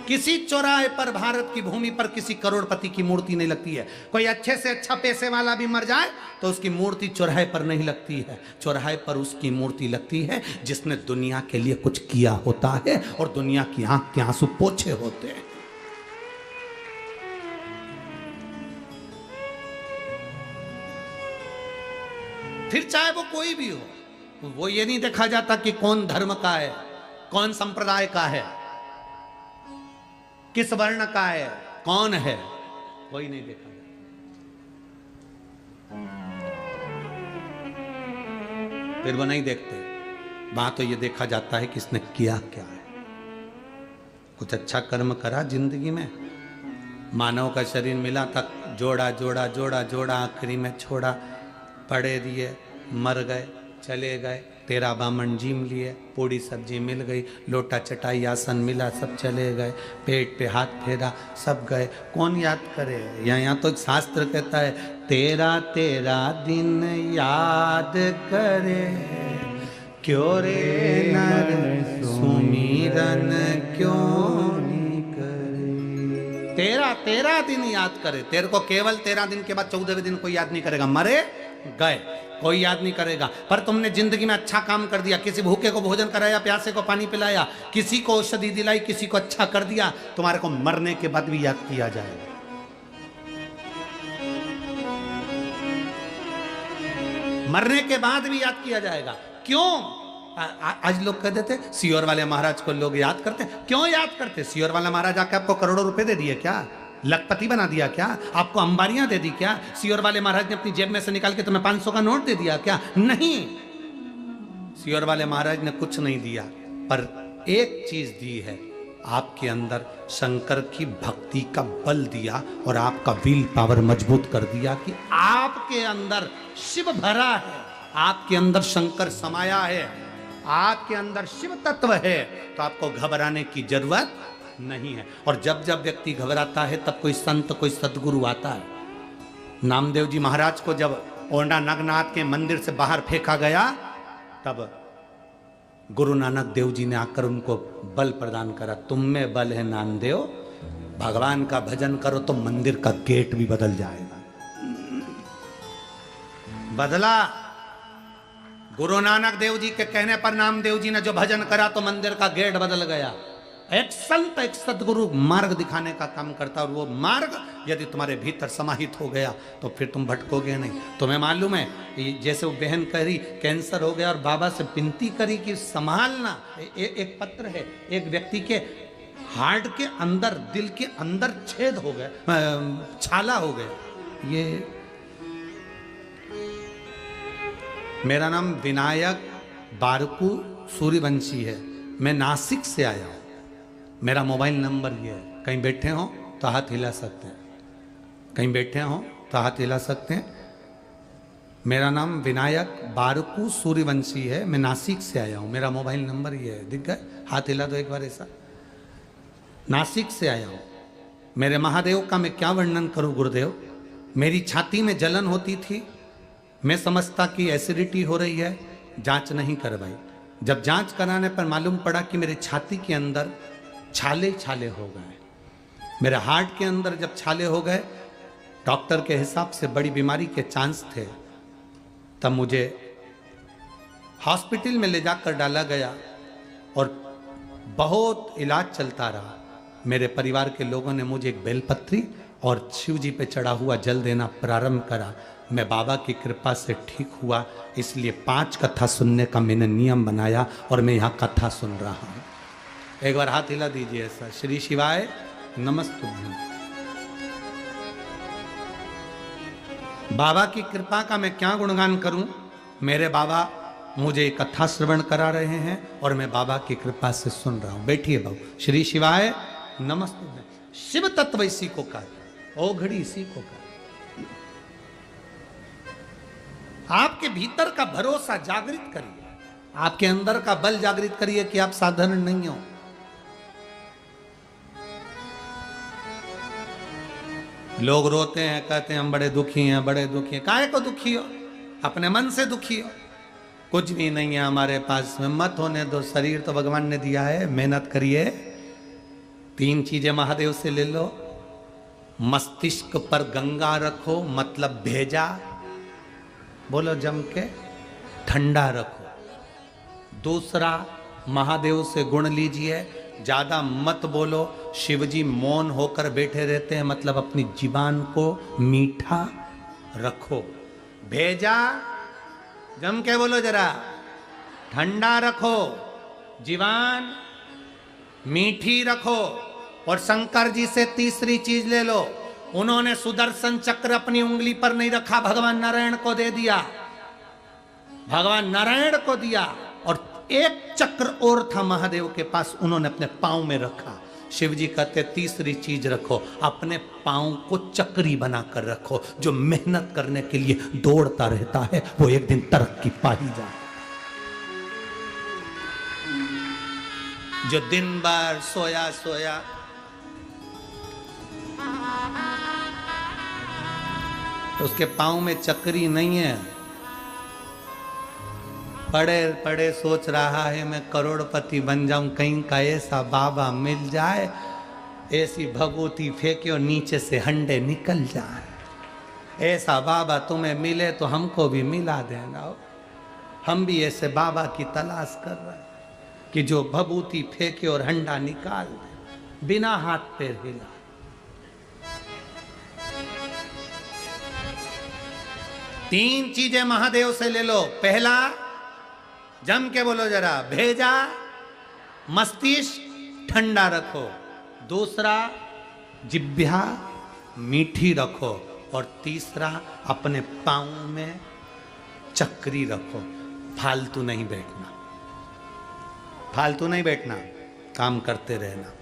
किसी चौराहे पर भारत की भूमि पर किसी करोड़पति की मूर्ति नहीं लगती है। कोई अच्छे से अच्छा पैसे वाला भी मर जाए तो उसकी मूर्ति चौराहे पर नहीं लगती है। चौराहे पर उसकी मूर्ति लगती है जिसने दुनिया के लिए कुछ किया होता है और दुनिया की आंख के आंसू पोछे होते हैं। फिर चाहे वो कोई भी हो, वो ये नहीं देखा जाता कि कौन धर्म का है, कौन संप्रदाय का है, किस वर्ण का है, कौन है, कोई नहीं देखा जाता। फिर वो नहीं देखते। वहां तो ये देखा जाता है कि इसने किया क्या है। कुछ अच्छा कर्म करा जिंदगी में, मानव का शरीर मिला था, जोड़ा जोड़ा जोड़ा जोड़ा, आखिरी में छोड़ा, पड़े दिए, मर गए, चले गए। 13 बामन जीम लिए, पूड़ी सब्जी मिल गई, लोटा चटाई आसन मिला, सब चले गए। पेट पे हाथ फेरा, सब गए। कौन याद करे? यहाँ तो शास्त्र कहता है 13 दिन याद करे, क्यों रे नर सुमिरन क्यों नहीं करे। 13 दिन याद करे। तेरे को केवल 13 दिन के बाद 14वें दिन कोई याद नहीं करेगा। मरे गए, कोई याद नहीं करेगा। पर तुमने जिंदगी में अच्छा काम कर दिया, किसी भूखे को भोजन कराया, प्यासे को पानी पिलाया, किसी को औषधि दिलाई, किसी को अच्छा कर दिया, तुम्हारे को मरने के बाद भी याद किया जाएगा। मरने के बाद भी याद किया जाएगा। क्यों? आज लोग कह देते सियोर वाले महाराज को लोग याद करते। क्यों याद करते? सियोर वाला महाराज आके आपको करोड़ों रुपए दे दिए क्या? लखपति बना दिया क्या? आपको अंबारियां दे दी क्या? सियोर वाले महाराज ने अपनी जेब में से निकाल के तुम्हें 500 का नोट दे दिया क्या? नहीं, सियोर वाले महाराज ने कुछ नहीं दिया, पर एक चीज दी है, आपके अंदर शंकर की भक्ति का बल दिया और आपका विल पावर मजबूत कर दिया कि आपके अंदर शिव भरा है, आपके अंदर शंकर समाया है, आपके अंदर शिव तत्व है, तो आपको घबराने की जरूरत नहीं है। और जब जब व्यक्ति घबराता है तब कोई संत, कोई सदगुरु आता है। नामदेव जी महाराज को जब ओंडा नागनाथ के मंदिर से बाहर फेंका गया, तब गुरु नानक देव जी ने आकर उनको बल प्रदान करा। तुम में बल है नामदेव, भगवान का भजन करो तो मंदिर का गेट भी बदल जाएगा। बदला। गुरु नानक देव जी के कहने पर नामदेव जी ने जो भजन करा तो मंदिर का गेट बदल गया। एक संत, एक सदगुरु मार्ग दिखाने का काम करता है, और वो मार्ग यदि तुम्हारे भीतर समाहित हो गया तो फिर तुम भटकोगे नहीं। तुम्हें मालूम है, जैसे वो बहन करी कैंसर हो गया और बाबा से विनती करी कि संभालना। एक पत्र है, एक व्यक्ति के हार्ट के अंदर, दिल के अंदर छेद हो गया, छाला हो गया। ये मेरा नाम विनायक बारकू सूर्यवंशी है, मैं नासिक से आया हूं। मेरा मोबाइल नंबर ये है, कहीं बैठे हो तो हाथ हिला सकते हैं, कहीं बैठे हो तो हाथ हिला सकते हैं। मेरा नाम विनायक बारकू सूर्यवंशी है, मैं नासिक से आया हूँ। मेरा मोबाइल नंबर ये है, दिख गए? हाथ हिला दो एक बार ऐसा। नासिक से आया हूँ। मेरे महादेव का मैं क्या वर्णन करूँ गुरुदेव। मेरी छाती में जलन होती थी, मैं समझता कि एसिडिटी हो रही है, जांच नहीं करवाई। जब जांच कराने पर मालूम पड़ा कि मेरी छाती के अंदर छाले छाले हो गए। मेरे हार्ट के अंदर जब छाले हो गए, डॉक्टर के हिसाब से बड़ी बीमारी के चांस थे। तब मुझे हॉस्पिटल में ले जाकर डाला गया और बहुत इलाज चलता रहा। मेरे परिवार के लोगों ने मुझे एक बेलपत्री और शिव जी पे चढ़ा हुआ जल देना प्रारंभ करा। मैं बाबा की कृपा से ठीक हुआ, इसलिए 5 कथा सुनने का मैंने नियम बनाया और मैं यहाँ कथा सुन रहा हूँ। एक बार हाथ हिला दीजिए ऐसा। श्री शिवाय नमस्तुभ्यं। बाबा की कृपा का मैं क्या गुणगान करूं। मेरे बाबा मुझे कथा श्रवण करा रहे हैं और मैं बाबा की कृपा से सुन रहा हूं। बैठिए बाबू। श्री शिवाय नमस्तुभ्यं। शिव तत्व इसी को कहा, ओघड़ी इसी को कहा। आपके भीतर का भरोसा जागृत करिए, आपके अंदर का बल जागृत करिए कि आप साधारण नहीं हो। लोग रोते हैं, कहते हैं हम बड़े दुखी हैं, बड़े दुखी हैं। काहे को दुखी हो? अपने मन से दुखी हो। कुछ भी नहीं है हमारे पास में, मत होने दो। शरीर तो भगवान ने दिया है, मेहनत करिए। 3 चीजें महादेव से ले लो। मस्तिष्क पर गंगा रखो, मतलब भेजा, बोलो जम के, ठंडा रखो। दूसरा, महादेव से गुण लीजिए, ज्यादा मत बोलो। शिवजी मौन होकर बैठे रहते हैं, मतलब अपनी जीवान को मीठा रखो। भेजा, जम के बोलो जरा, ठंडा रखो, जीवान मीठी रखो। और शंकर जी से तीसरी चीज ले लो, उन्होंने सुदर्शन चक्र अपनी उंगली पर नहीं रखा, भगवान नारायण को दे दिया, भगवान नारायण को दिया। और एक चक्र और था महादेव के पास, उन्होंने अपने पांव में रखा। शिवजी कहते तीसरी चीज रखो, अपने पांव को चक्री बनाकर रखो। जो मेहनत करने के लिए दौड़ता रहता है वो एक दिन तरक्की पा ही जाए। जो दिन भर सोया सोया, उसके पांव में चक्री नहीं है, पड़े पड़े सोच रहा है मैं करोड़पति बन जाऊं, कहीं का ऐसा बाबा मिल जाए, ऐसी भभूति फेंके और नीचे से हंडे निकल जाए। ऐसा बाबा तुम्हें मिले तो हमको भी मिला देना। हम भी ऐसे बाबा की तलाश कर रहे हैं कि जो भभूति फेंके और हंडा निकाल दे बिना हाथ पैर हिला। तीन चीजें महादेव से ले लो। पहला, जम के बोलो जरा, भेजा, मस्तिष्क ठंडा रखो। दूसरा, जिह्वा मीठी रखो। और तीसरा, अपने पांव में चक्री रखो। फालतू नहीं बैठना, फालतू नहीं बैठना, काम करते रहना।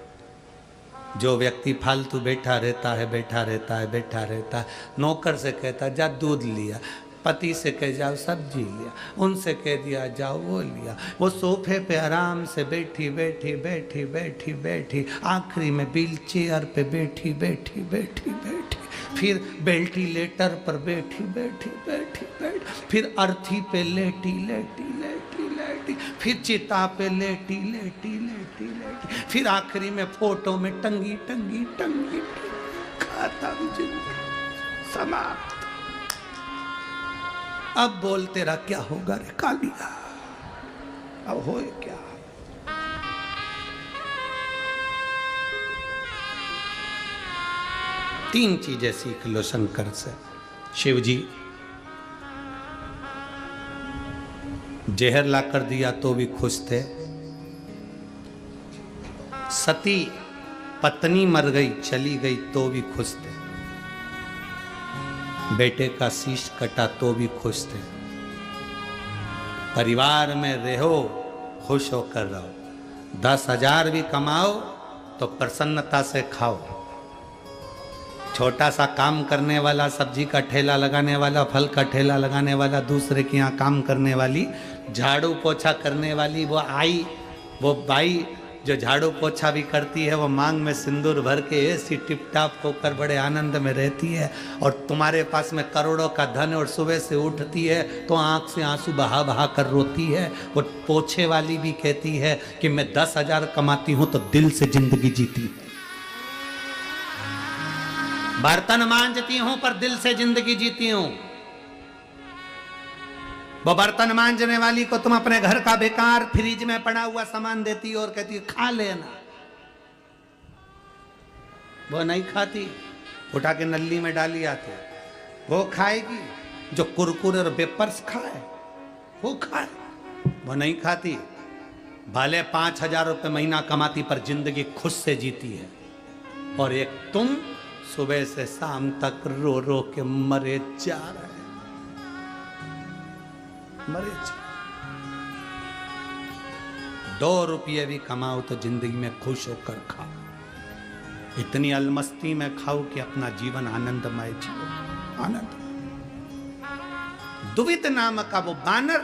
जो व्यक्ति फालतू बैठा रहता है, बैठा रहता है, बैठा रहता है, नौकर से कहता जा दूध लिया, पति से कह जाओ सब्जी लिया, उनसे कह दिया जाओ वो लिया। वो सोफे पे आराम से बैठी बैठी बैठी बैठी बैठी, आखिरी में व्हील चेयर पे बैठी बैठी बैठी बैठी, फिर वेंटिलेटर पर बैठी बैठी बैठी बैठी, फिर अर्थी पे लेटी लेटी लेटी लेटी, फिर चिता पे लेटी लेटी लेटी लेटी, फिर आखिरी में फोटो में टंगी टंगी टंगी। खत्म जिंदगी, समाप्त। अब बोल तेरा क्या होगा रे कालिया, अब हो क्या। 3 चीजें सीख लो शंकर से। शिव जी जहर ला कर दिया तो भी खुश थे। सती पत्नी मर गई चली गई तो भी खुश थे। बेटे का शीश कटा तो भी खुश थे। परिवार में रहो खुश होकर रहो। 10,000 भी कमाओ तो प्रसन्नता से खाओ। छोटा सा काम करने वाला, सब्जी का ठेला लगाने वाला, फल का ठेला लगाने वाला, दूसरे के यहाँ काम करने वाली, झाड़ू पोछा करने वाली, वो बाई जो झाड़ू पोछा भी करती है, वो मांग में सिंदूर भर के ऐसी टिपटाप होकर बड़े आनंद में रहती है। और तुम्हारे पास में करोड़ों का धन और सुबह से उठती है तो आंख से आंसू बहा बहा कर रोती है। वो पोछे वाली भी कहती है कि मैं 10,000 कमाती हूं तो दिल से जिंदगी जीती है। बर्तन मांजती हूं पर दिल से जिंदगी जीती हूं। वो बर्तन मांजने वाली को तुम अपने घर का बेकार फ्रिज में पड़ा हुआ सामान देती हो और कहती है खा लेना, वो नहीं खाती, उठा के नली में डाली आती। वो खाएगी जो कुरकुरे और वेपर्स खाए वो खाए, वो नहीं खाती। भले 5,000 रुपये महीना कमाती पर जिंदगी खुद से जीती है। और एक तुम सुबह से शाम तक रो रो के मरे जा रहे, मरे जा। 2 रुपये भी कमाओ तो जिंदगी में खुश होकर खाओ। इतनी अलमस्ती में खाओ कि अपना जीवन आनंदमय जियो, आनंद। दुवित नाम का वो बानर,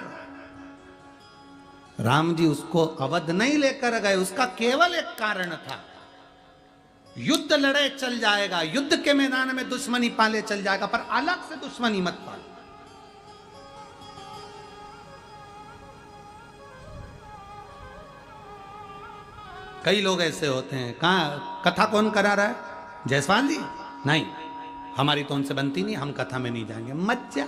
राम जी उसको अवध नहीं लेकर गए, उसका केवल एक कारण था, युद्ध लड़े चल जाएगा, युद्ध के मैदान में दुश्मनी पाले चल जाएगा, पर अलग से दुश्मनी मत पालो। कई लोग ऐसे होते हैं, कहाँ कथा कौन करा रहा है? जायसवाल जी? नहीं, हमारी तो उनसे बनती नहीं, हम कथा में नहीं जाएंगे। मत जा,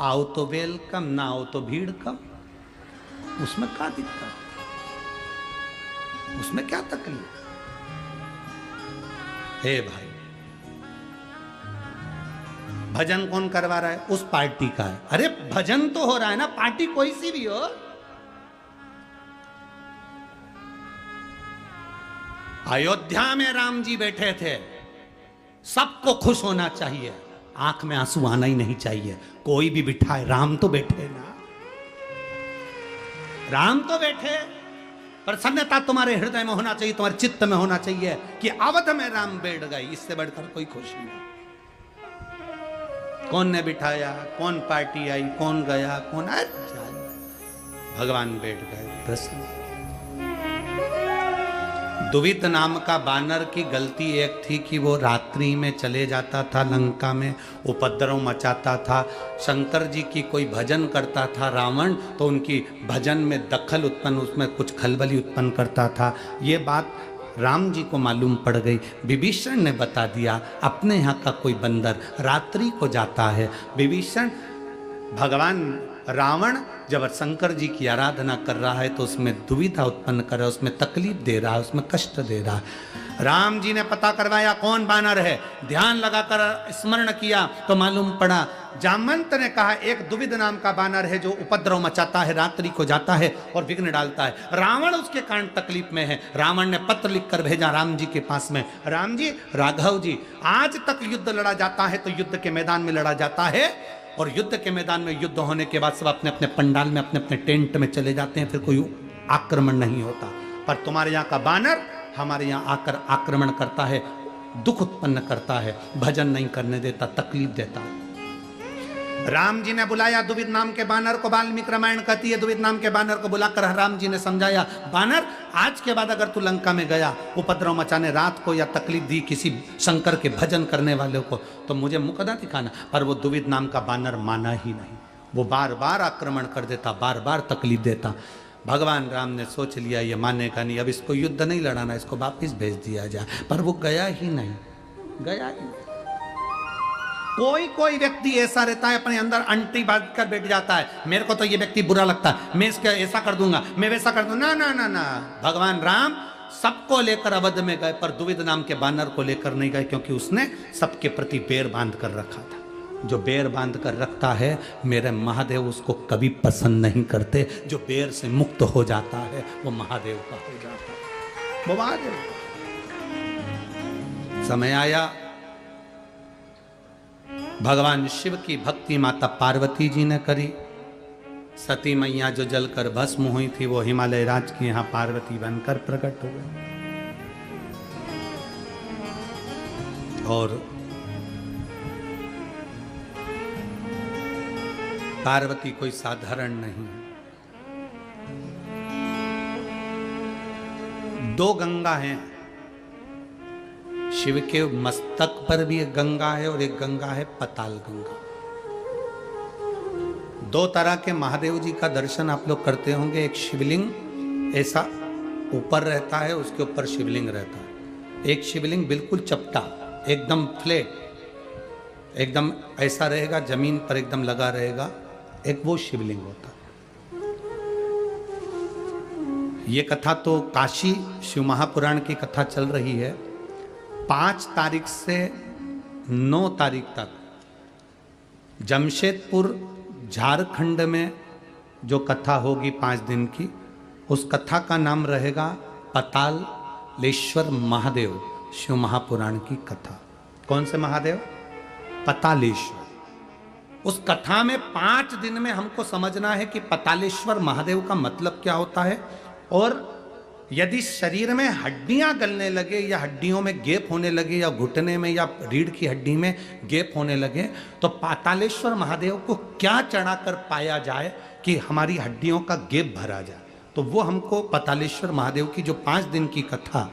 आओ तो वेलकम, ना आओ तो भीड़ कम। उसमें क्या दिक्कत, उसमें क्या तकलीफ? हे भाई, भजन कौन करवा रहा है? उस पार्टी का है। अरे भजन तो हो रहा है ना, पार्टी कोई सी भी हो। अयोध्या में राम जी बैठे थे, सबको खुश होना चाहिए, आंख में आंसू आना ही नहीं चाहिए। कोई भी बिठाए, राम तो बैठे ना, राम तो बैठे। प्रसन्नता तुम्हारे हृदय में होना चाहिए, तुम्हारे चित्त में होना चाहिए कि अवध में राम बैठ गए। इससे बढ़कर कोई खुशी नहीं। कौन ने बिठाया, कौन पार्टी आई, कौन गया, कौन आया, भगवान बैठ गए प्रसन्न। दुवित नाम का बानर की गलती एक थी कि वो रात्रि में चले जाता था लंका में, उपद्रव मचाता था। शंकर जी की कोई भजन करता था रावण, तो उनकी भजन में दखल उत्पन्न, उसमें कुछ खलबली उत्पन्न करता था। ये बात राम जी को मालूम पड़ गई। विभीषण ने बता दिया, अपने यहाँ का कोई बंदर रात्रि को जाता है। विभीषण, भगवान रावण जब शंकर जी की आराधना कर रहा है तो उसमें दुविधा उत्पन्न कर रहा है, उसमें तकलीफ दे रहा है, उसमें कष्ट दे रहा है। राम जी ने पता करवाया कौन बानर है, ध्यान लगाकर स्मरण किया तो मालूम पड़ा, जामवंत ने कहा एक दुविध नाम का बानर है जो उपद्रव मचाता है, रात्रि को जाता है और विघ्न डालता है। रावण उसके कारण तकलीफ में है। रावण ने पत्र लिखकर भेजा राम जी के पास में, राम जी, राघव जी, आज तक युद्ध लड़ा जाता है तो युद्ध के मैदान में लड़ा जाता है, और युद्ध के मैदान में युद्ध होने के बाद सब अपने अपने पंडाल में, अपने अपने टेंट में चले जाते हैं, फिर कोई आक्रमण नहीं होता। पर तुम्हारे यहाँ का बानर हमारे यहाँ आकर आक्रमण करता है, दुख उत्पन्न करता है, भजन नहीं करने देता, तकलीफ देता है। राम जी ने बुलाया दुविध नाम के बानर को, वाल्मीकि रामायण कहती है दुविध नाम के बानर को बुलाकर राम जी ने समझाया, बानर आज के बाद अगर तू लंका में गया उपद्रव मचाने रात को या तकलीफ दी किसी शंकर के भजन करने वाले को, तो मुझे मुकदा दिखाना। पर वो दुविध नाम का बानर माना ही नहीं, वो बार बार आक्रमण कर देता, बार बार तकलीफ देता। भगवान राम ने सोच लिया ये मानेगा नहीं, अब इसको युद्ध नहीं लड़ाना, इसको वापिस भेज दिया जाए। पर वो गया ही नहीं, गया ही नहीं। कोई कोई व्यक्ति ऐसा रहता है, अपने अंदर अंटी बांध कर बैठ जाता है, मेरे को तो ये व्यक्ति बुरा लगता है, मैं इसका ऐसा कर दूंगा, मैं वैसा कर दूंगा। ना ना ना ना, भगवान राम सबको लेकर अवध में गए, पर द्विविद नाम के बानर को लेकर नहीं गए, क्योंकि उसने सबके प्रति बैर बांध कर रखा था। जो बैर बांध कर रखता है मेरे महादेव उसको कभी पसंद नहीं करते। जो बैर से मुक्त हो जाता है वो महादेव का हो जाता है, वो महादेव। समय आया, भगवान शिव की भक्ति माता पार्वती जी ने करी। सती मैया जो जलकर भस्म हुई थी वो हिमालय राज की यहाँ पार्वती बनकर प्रकट हो गई। और पार्वती कोई साधारण नहीं है। 2 गंगा हैं, शिव के मस्तक पर भी एक गंगा है और एक गंगा है पताल गंगा। 2 तरह के महादेव जी का दर्शन आप लोग करते होंगे। एक शिवलिंग ऐसा ऊपर रहता है, उसके ऊपर शिवलिंग रहता है। एक शिवलिंग बिल्कुल चपटा, एकदम फ्लैट, एकदम ऐसा रहेगा, जमीन पर एकदम लगा रहेगा, एक वो शिवलिंग होता है। ये कथा तो काशी शिव महापुराण की कथा चल रही है। 5 तारीख से 9 तारीख तक जमशेदपुर झारखंड में जो कथा होगी 5 दिन की, उस कथा का नाम रहेगा पतालेश्वर महादेव। शिव महापुराण की कथा। कौन से महादेव? पतालेश्वर। उस कथा में 5 दिन में हमको समझना है कि पतालेश्वर महादेव का मतलब क्या होता है, और यदि शरीर में हड्डियां गलने लगे या हड्डियों में गैप होने लगे या घुटने में या रीढ़ की हड्डी में गैप होने लगे तो पातालेश्वर महादेव को क्या चढ़ाकर पाया जाए कि हमारी हड्डियों का गैप भरा जाए। तो वो हमको पतालेश्वर महादेव की जो 5 दिन की कथा